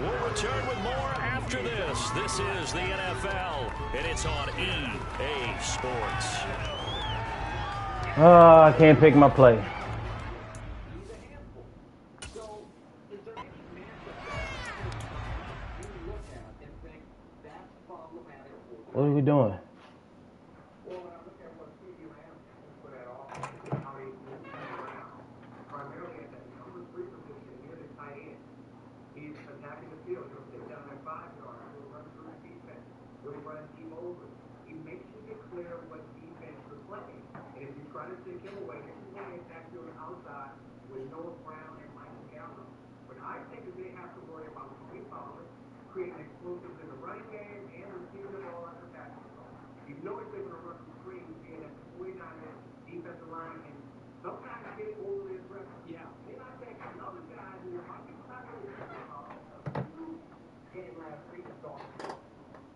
We'll return with more after this. This is the NFL, and it's on EA Sports. I can't pick my play. What are we doing? He's attacking the field. He'll sit down at 5 yards. He'll run through the defense. He'll run deep over. He makes you declare what defense you're playing. And if you try to take him away, this is when they attack you on the outside with Noah Brown and Michael Gallup. But I think that they have to worry about Tony Pollard, creating explosives in the running game and receiving the ball after passing the ball. You know if they're going to run some screens, being at the 49ers defensive line, and sometimes get overly aggressive. Yeah. Then I think another guy who I think game last week is gone.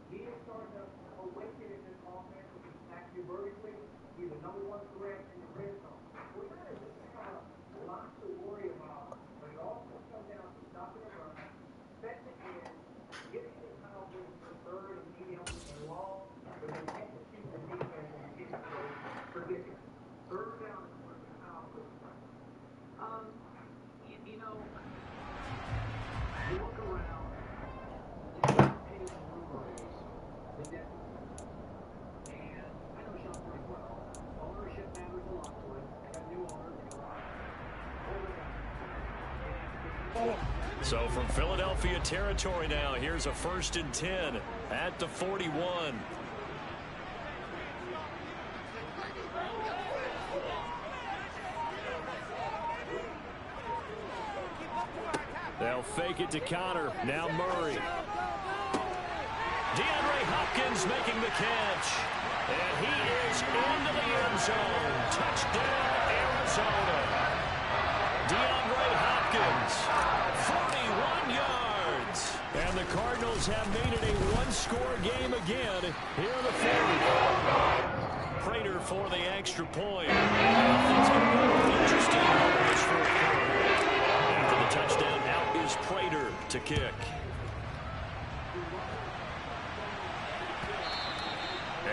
He is starting to awaken in this offense. He attacks you vertically. He's the number 1 threat in the red zone. We're not just have a lot to worry about, but it also comes down to stopping the run, setting it in, getting the Cowboys for 3rd and medium and long, but then execute the defense and get to those predicaments. 3rd down is where the Cowboys play. You know, you look around. So from Philadelphia territory now, here's a 1st and 10 at the 41. They'll fake it to Connor. Now Murray. DeAndre Hopkins making the catch. And he is into the end zone. Touchdown, Arizona. DeAndre Hopkins, 41 yards. And the Cardinals have made it a 1-score game again here in the 4th. Prater for the extra point. It's going to be interesting over this 4th quarter. After the touchdown, out is Prater to kick.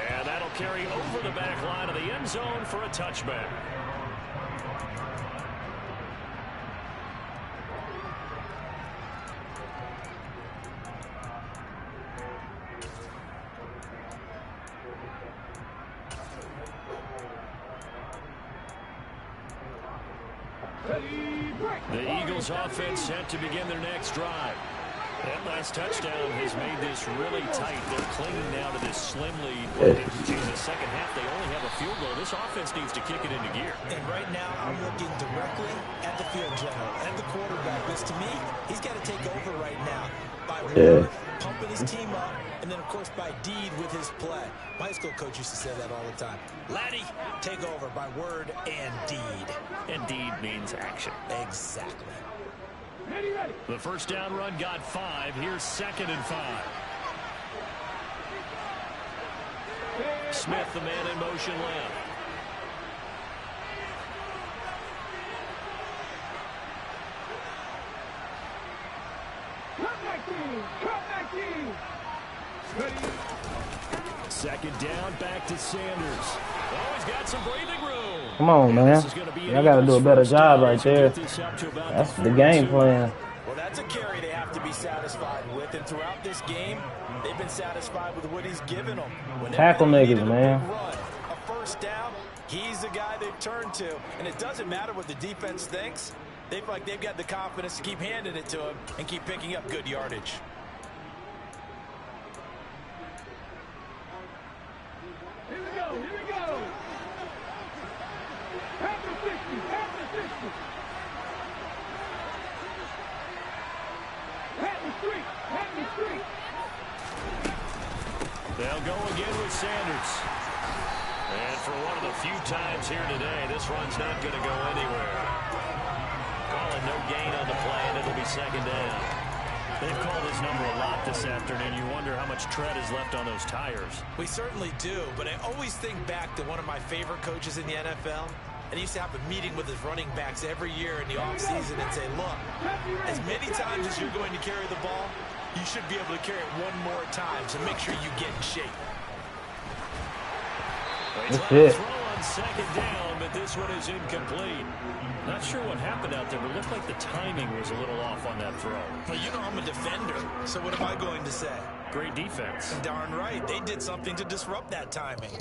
And that'll carry over the back line of the end zone for a touchback. The Eagles offense set to begin their next drive. That last touchdown has made this really tight. They're clinging now to this slim lead. In the second half, they only have a field goal. This offense needs to kick it into gear. And right now, I'm looking directly at the field general, at the quarterback. Because to me, he's got to take over right now by word, pumping his team up, and then, of course, by deed with his play. My high school coach used to say that all the time. Laddie, take over by word and deed. And deed means action. Exactly. The first down run got 5. Here's 2nd and 5. Smith, the man in motion left. Second down, back to Sanders. Oh, he's got some breathing room. Come on, man. Y'all got to do a better job right there. That's the game plan. Well, that's a carry they have to be satisfied with. And throughout this game, they've been satisfied with what he's given them. Tackle niggas, man. A first down, he's the guy they've turned to. And it doesn't matter what the defense thinks. They feel like they've got the confidence to keep handing it to him and keep picking up good yardage. Here we go, here we go. After 60, after 60. Patton Street, Patton Street. They'll go again with Sanders. And for one of the few times here today, this run's not going to go anywhere. Calling no gain on the play, and it'll be second down. They've called his number a lot this afternoon. You wonder how much tread is left on those tires. We certainly do, but I always think back to one of my favorite coaches in the NFL. And he used to have a meeting with his running backs every year in the offseason and say, look, as many times as you're going to carry the ball, you should be able to carry it one more time, so make sure you get in shape. That's it. Throw on second down, but this one is incomplete. Not sure what happened out there, but it looked like the timing was a little off on that throw. Well, you know I'm a defender, so what am I going to say? Great defense. Darn right. They did something to disrupt that timing.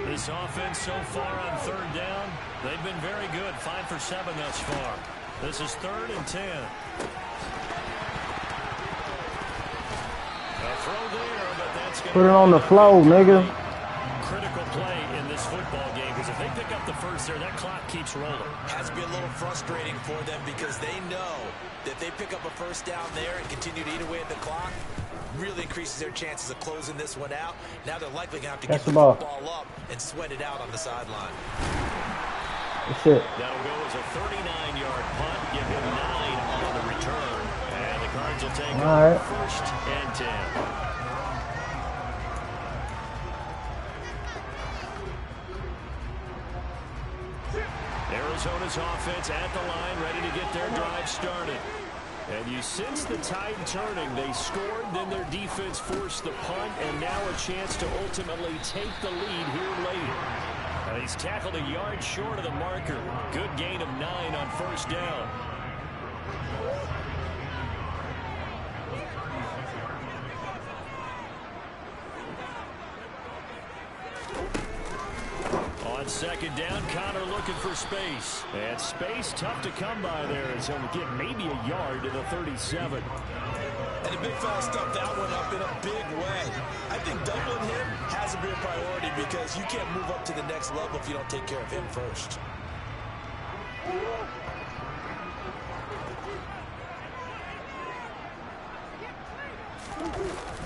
This offense so far on third down, they've been very good. 5 for 7 thus far. This is 3rd and 10. A throw there, but that's going to put it on the flow, nigga. Critical play in this football game, because if they pick up the first there, that clock keeps rolling. Has to be a little frustrating for them because they know that they pick up a first down there and continue to eat away at the clock. Really increases their chances of closing this one out. Now they're likely going to have to get the ball up and sweat it out on the sideline. That's it. That'll go as a 39-yard punt. Give him 9 on the return. And the Cards will take over 1st and 10. Arizona's offense at the line, ready to get their drive started. And you sense the tide turning. They scored, then their defense forced the punt, and now a chance to ultimately take the lead here late. And he's tackled a yard short of the marker. Good gain of 9 on first down. On second down, Connor looking for space. And space tough to come by there as he'll get maybe a yard to the 37. And the big fella stuffed that one up in a big way. I think doubling him has to be a priority because you can't move up to the next level if you don't take care of him first.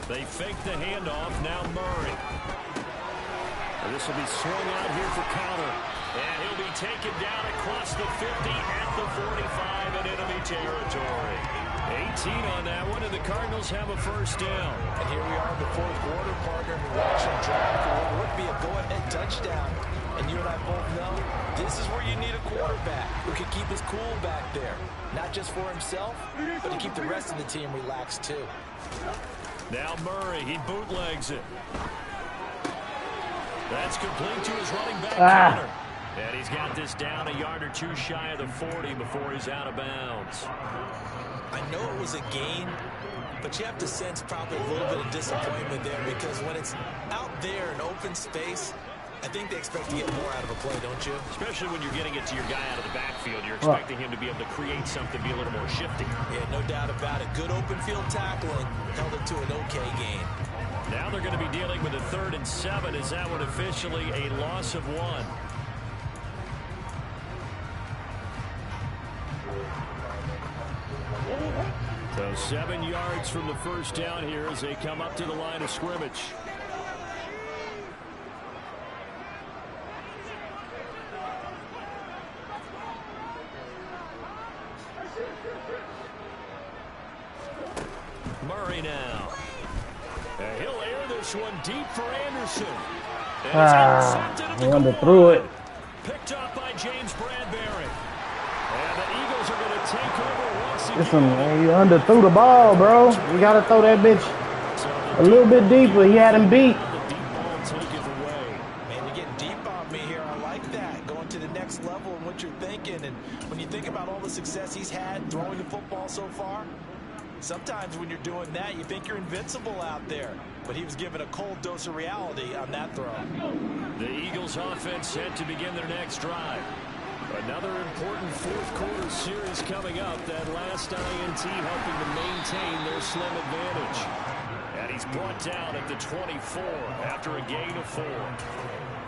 They fake the handoff. Now Murray. And this will be swung out here for Connor. And he'll be taken down across the 50 at the 45 in enemy territory. 18 on that one, and the Cardinals have a first down. And here we are in the 4th quarter, partner. We're watching drive for what would be a go-ahead touchdown. And you and I both know this is where you need a quarterback who can keep his cool back there. Not just for himself, but to keep the rest of the team relaxed too. Now Murray, he bootlegs it. That's complete to his running back, Connor. And he's got this down a yard or two shy of the 40 before he's out of bounds. I know it was a gain, but you have to sense probably a little bit of disappointment there because when it's out there in open space, I think they expect to get more out of a play, don't you? Especially when you're getting it to your guy out of the backfield. You're expecting him to be able to create something, be a little more shifty. Yeah, no doubt about it. Good open field tackling held it to an okay gain. Now they're going to be dealing with a 3rd and 7. Is that one officially a loss of 1? So 7 yards from the first down here as they come up to the line of scrimmage. Murray now. And he'll air this one deep for Anderson. He underthrew it. Picked up by James Bradbury. And the Eagles are going to take over once again. Listen, man, you underthrew the ball, bro. You got to throw that bitch a little bit deeper. He had him beat. The deep ball taken away. Man, you're getting deep on me here. I like that. Going to the next level and what you're thinking. And when you think about all the success he's had throwing the football so far, sometimes when you're doing that, you think you're invincible out there. But he was given a cold dose of reality on that throw. The Eagles offense set to begin their next drive. Another important 4th quarter series coming up. That last INT helping to maintain their slim advantage. And he He's brought down at the 24 after a gain of 4.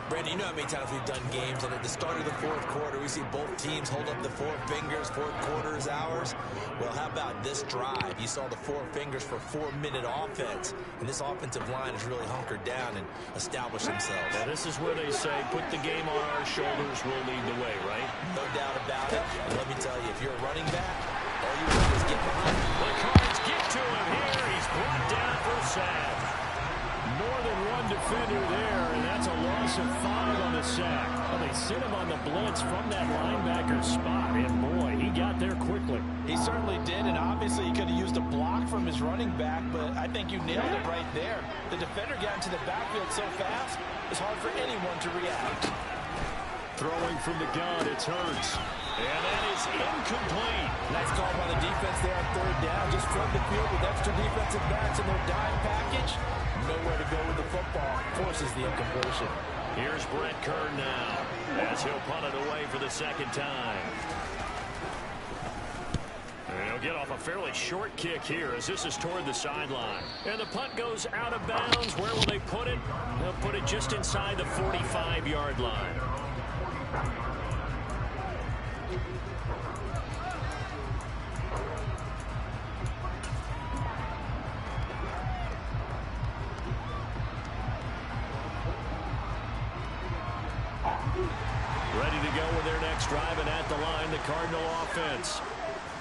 Brandon, you know how many times we've done games, and at the start of the fourth quarter, we see both teams hold up the 4 fingers, fourth quarter is ours. Well, how about this drive? You saw the 4 fingers for 4-minute offense, and this offensive line has really hunkered down and established themselves. Now, this is where they say, put the game on our shoulders, we'll lead the way, right? No doubt about it. And let me tell you, if you're a running back, all you want is get behind him. The Cards get to him here. He's brought down for a sack. More than one defender there, and that's a loss of 5 on the sack. Well, they sent him on the blitz from that linebacker spot, and boy, he got there quickly. He certainly did, and obviously he could have used a block from his running back, but I think you nailed it right there. The defender got into the backfield so fast, it's hard for anyone to react. Throwing from the gun, it's Hurts. And that is incomplete. Nice call by the defense there on 3rd down. Just from the field with extra defensive backs in their dime package. Nowhere to go with the football. Forces the incompletion. Here's Brett Kern now as he'll punt it away for the 2nd time. And he'll get off a fairly short kick here as this is toward the sideline. And the punt goes out of bounds. Where will they put it? They'll put it just inside the 45-yard line. Ready to go with their next drive, and at the line, the Cardinal offense.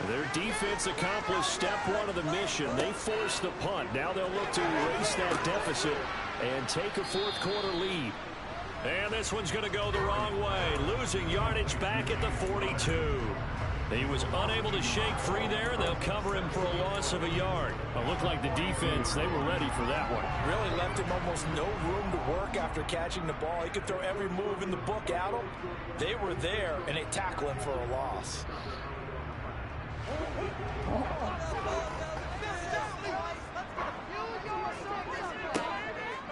Their defense accomplished step 1 of the mission. They forced the punt. Now they'll look to erase that deficit and take a 4th quarter lead. And this one's going to go the wrong way, losing yardage back at the 42. He was unable to shake free there, and they'll cover him for a loss of a yard. It looked like the defense, they were ready for that one. Really left him almost no room to work after catching the ball. He could throw every move in the book at him. They were there, and they tackled him for a loss.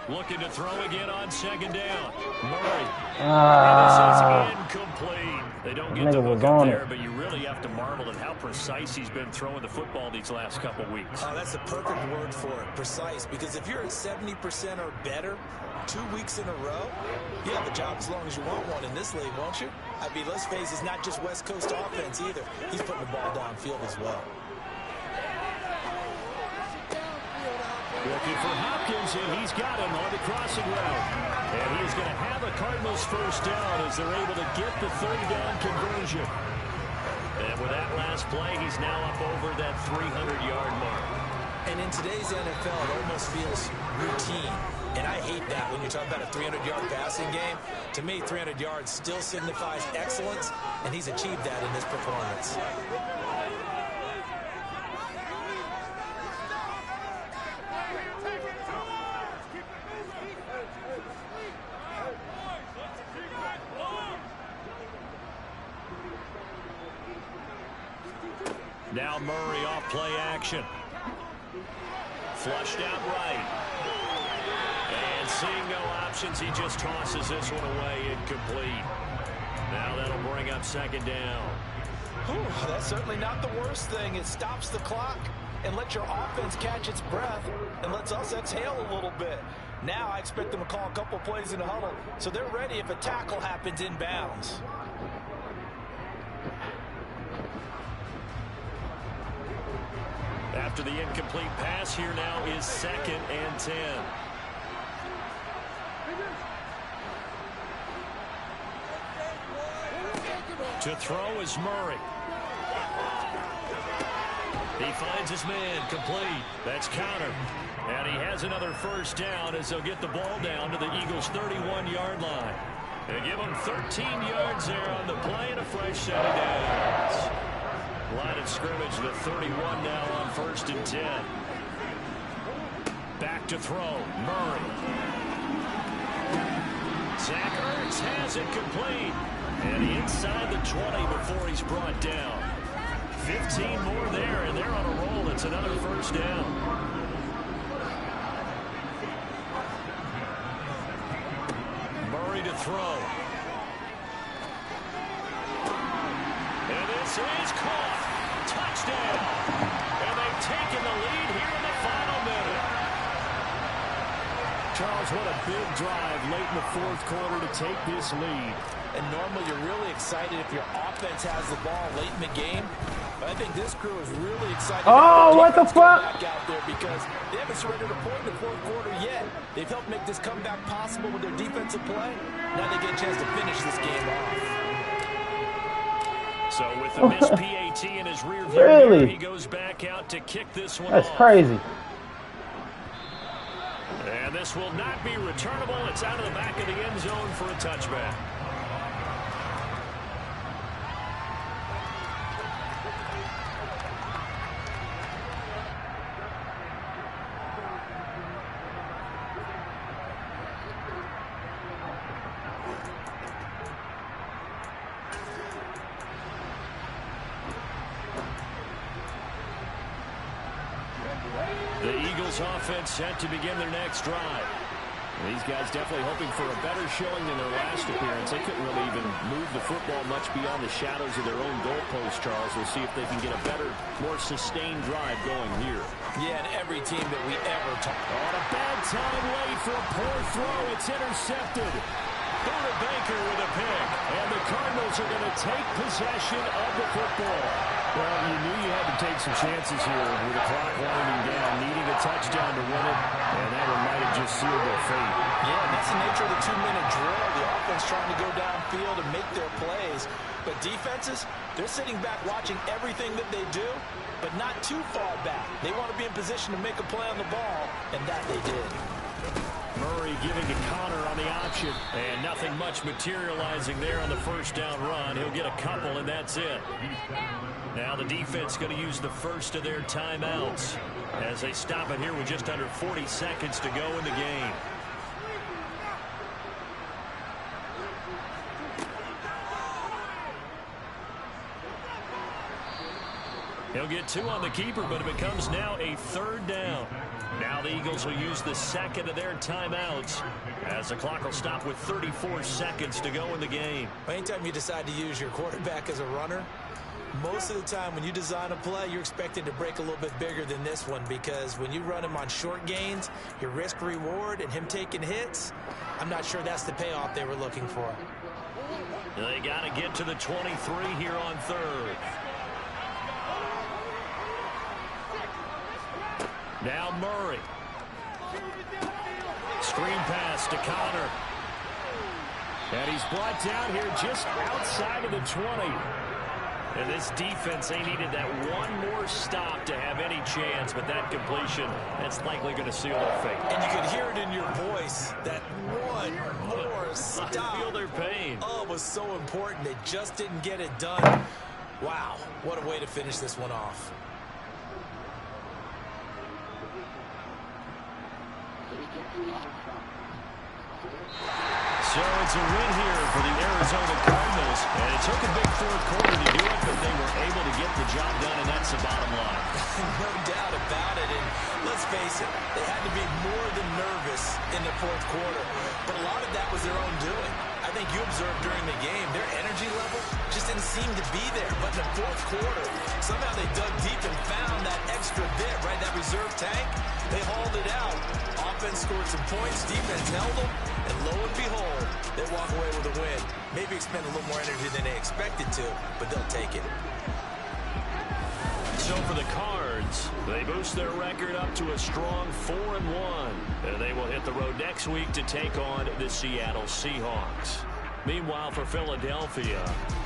Looking to throw again on 2nd down. Murray. And this is incomplete. They don't get the hook up there, but you really have to marvel at how precise he's been throwing the football these last couple weeks. Oh, that's the perfect word for it, precise, because if you're at 70% or better 2 weeks in a row, you have a job as long as you want one in this league, won't you? I mean, let's face it, it's not just West Coast offense either. He's putting the ball downfield as well. Looking for Hopkins, and he's got him on the crossing route. And he's going to have a Cardinals 1st down as they're able to get the 3rd down conversion. And with that last play, he's now up over that 300-yard mark. And in today's NFL, it almost feels routine. And I hate that when you talk about a 300-yard passing game. To me, 300 yards still signifies excellence, and he's achieved that in this performance. Now Murray off play action. Flushed out right. And seeing no options, he just tosses this one away, incomplete. Now that'll bring up 2nd down. Whew, that's certainly not the worst thing. It stops the clock and lets your offense catch its breath and lets us exhale a little bit. Now I expect them to call a couple plays in the huddle so they're ready if a tackle happens inbounds. After the incomplete pass, here now is 2nd and 10. To throw is Murray. He finds his man, complete. That's counter. And he has another 1st down as they'll get the ball down to the Eagles' 31-yard line. They give them 13 yards there on the play and a fresh set of downs. Line of scrimmage, the 31 now on 1st and 10. Back to throw, Murray. Zach Ertz has it complete. And inside the 20 before he's brought down. 15 more there, and they're on a roll. It's another 1st down. Murray to throw. And this is caught. Touchdown. And they've taken the lead here in the final minute. Charles, what a big drive late in the fourth quarter to take this lead. And normally you're really excited if your offense has the ball late in the game. But I think this crew is really excited. Oh, what the fuck? Back out there because they haven't surrendered a point in the fourth quarter yet. They've helped make this comeback possible with their defensive play. Now they get a chance to finish this game off. So with the missed PAT in his rear view, really? He goes back out to kick this one That's off. crazy. And this will not be returnable. It's out of the back of the end zone for a touchback. The Eagles offense set to begin their next drive. These guys definitely hoping for a better showing than their last appearance. They couldn't really even move the football much beyond the shadows of their own goalpost, Charles. We'll see if they can get a better, more sustained drive going here. Yeah, and every team that we ever talk. On a bad time late for a poor throw. It's intercepted. Buda Baker with a pick. And the Cardinals are going to take possession of the football. Well, you knew you had to take some chances here with the clock winding down, needing a touchdown to win it, and that one might have just sealed their fate. Yeah, that's the nature of the 2-minute drill. The offense trying to go downfield and make their plays. But defenses, they're sitting back watching everything that they do, but not too far back. They want to be in position to make a play on the ball, and that they did. Murray giving to Connor on the option, and nothing much materializing there on the first down run. He'll get a couple, and that's it. Now the defense going to use the first of their timeouts as they stop it here with just under 40 seconds to go in the game. He'll get two on the keeper, but it becomes now a third down. Now the Eagles will use the second of their timeouts as the clock will stop with 34 seconds to go in the game. Anytime you decide to use your quarterback as a runner, most of the time when you design a play, you're expected to break a little bit bigger than this one, because when you run him on short gains, your risk reward and him taking hits, I'm not sure that's the payoff they were looking for. They got to get to the 23 here on third. Now Murray. Screen pass to Connor. And he's brought down here just outside of the 20. And this defense, they needed that one more stop to have any chance, but that completion, that's likely going to seal their fate. And you could hear it in your voice, that one more stop. I feel their pain. Oh, it was so important. They just didn't get it done. Wow, what a way to finish this one off. So it's a win here for the Arizona Cardinals, and it took a big fourth quarter to do it, but they were able to get the job done, and that's the bottom line. No doubt about it, and let's face it, they had to be more than nervous in the fourth quarter, but a lot of that was their own doing. I think you observed during the game, their energy level just didn't seem to be there, but in the fourth quarter, somehow they dug deep and found that extra bit, right, that reserve tank. They hauled it out. Offense scored some points, defense held them, and lo and behold, they walk away with a win. Maybe expend a little more energy than they expected to, but they'll take it. So for the Cards, they boost their record up to a strong 4-1. And they will hit the road next week to take on the Seattle Seahawks. Meanwhile, for Philadelphia,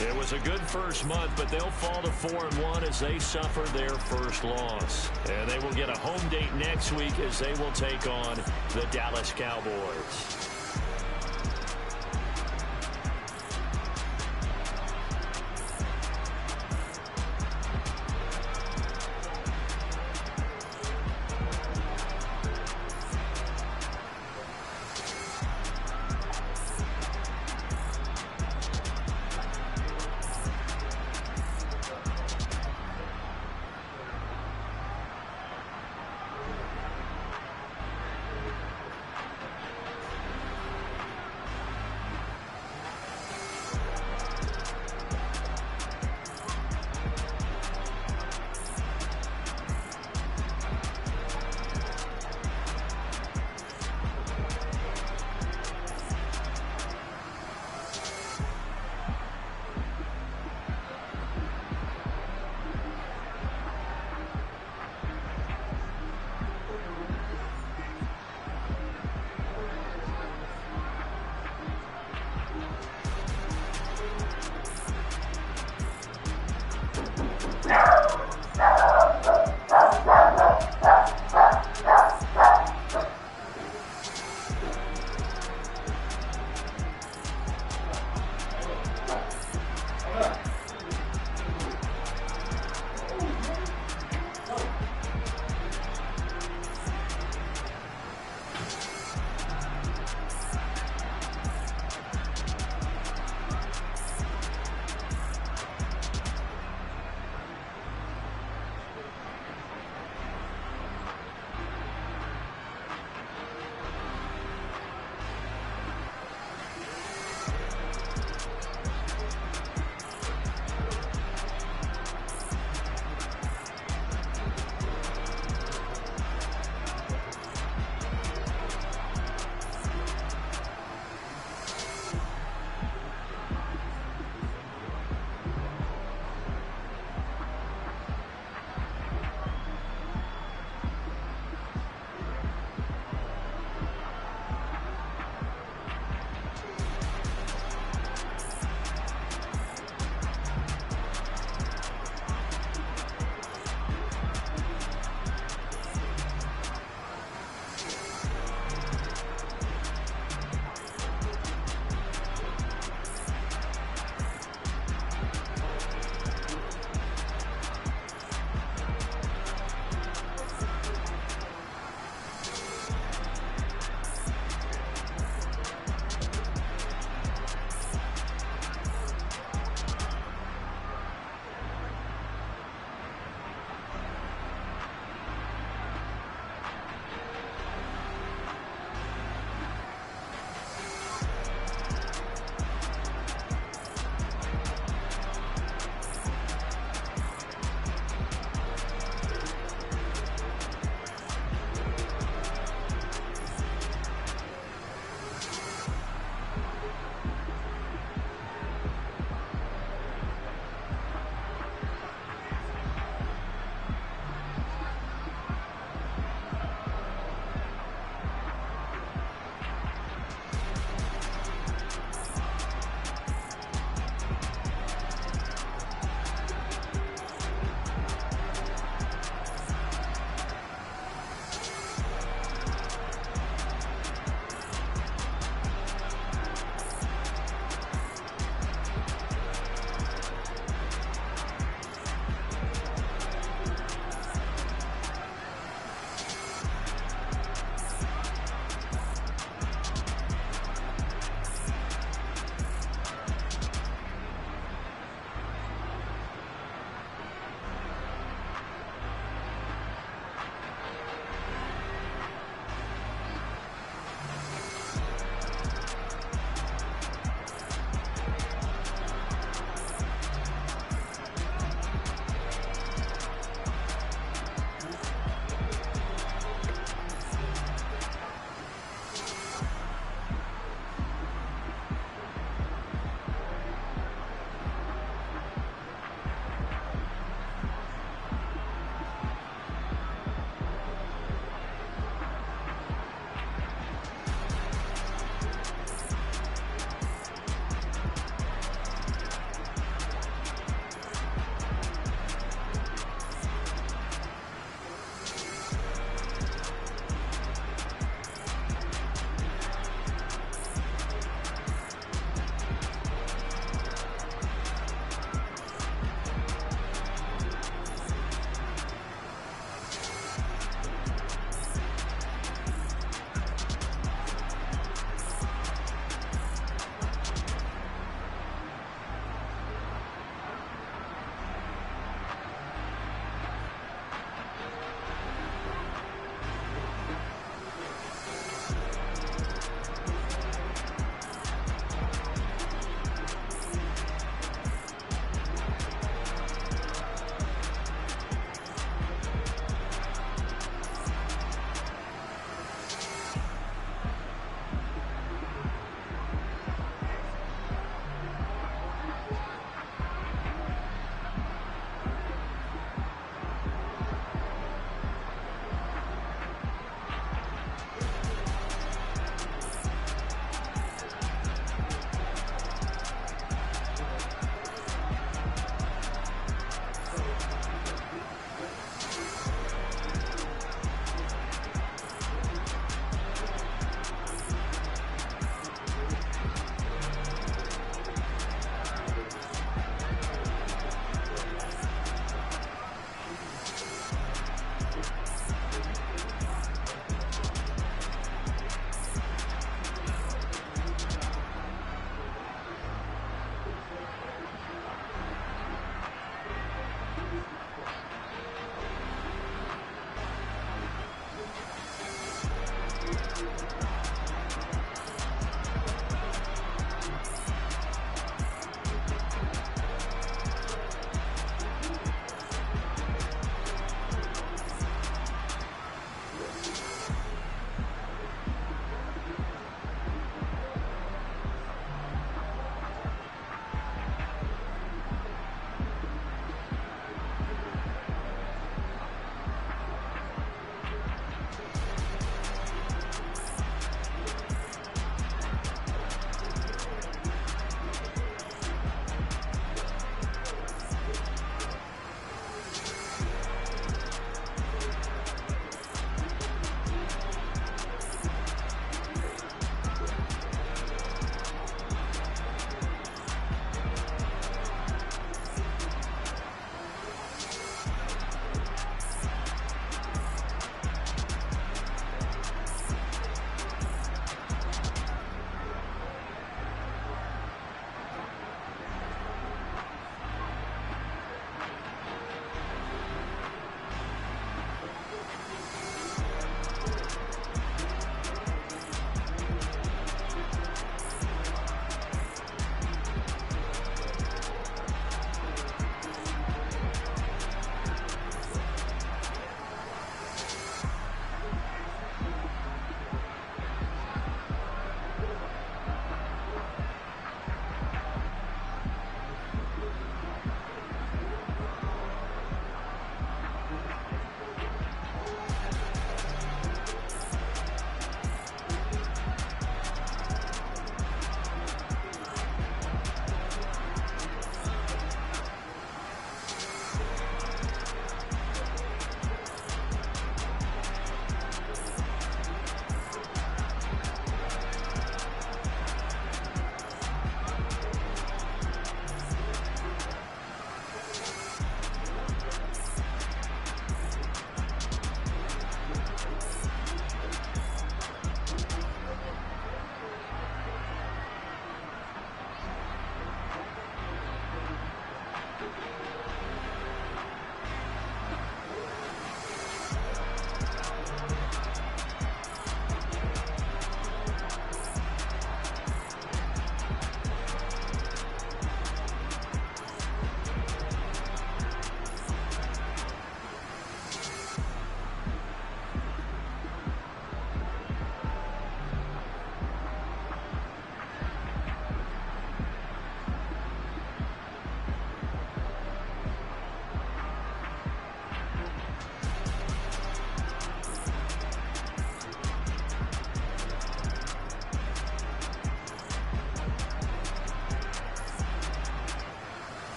it was a good first month, but they'll fall to 4-1 as they suffer their first loss. And they will get a home date next week as they will take on the Dallas Cowboys.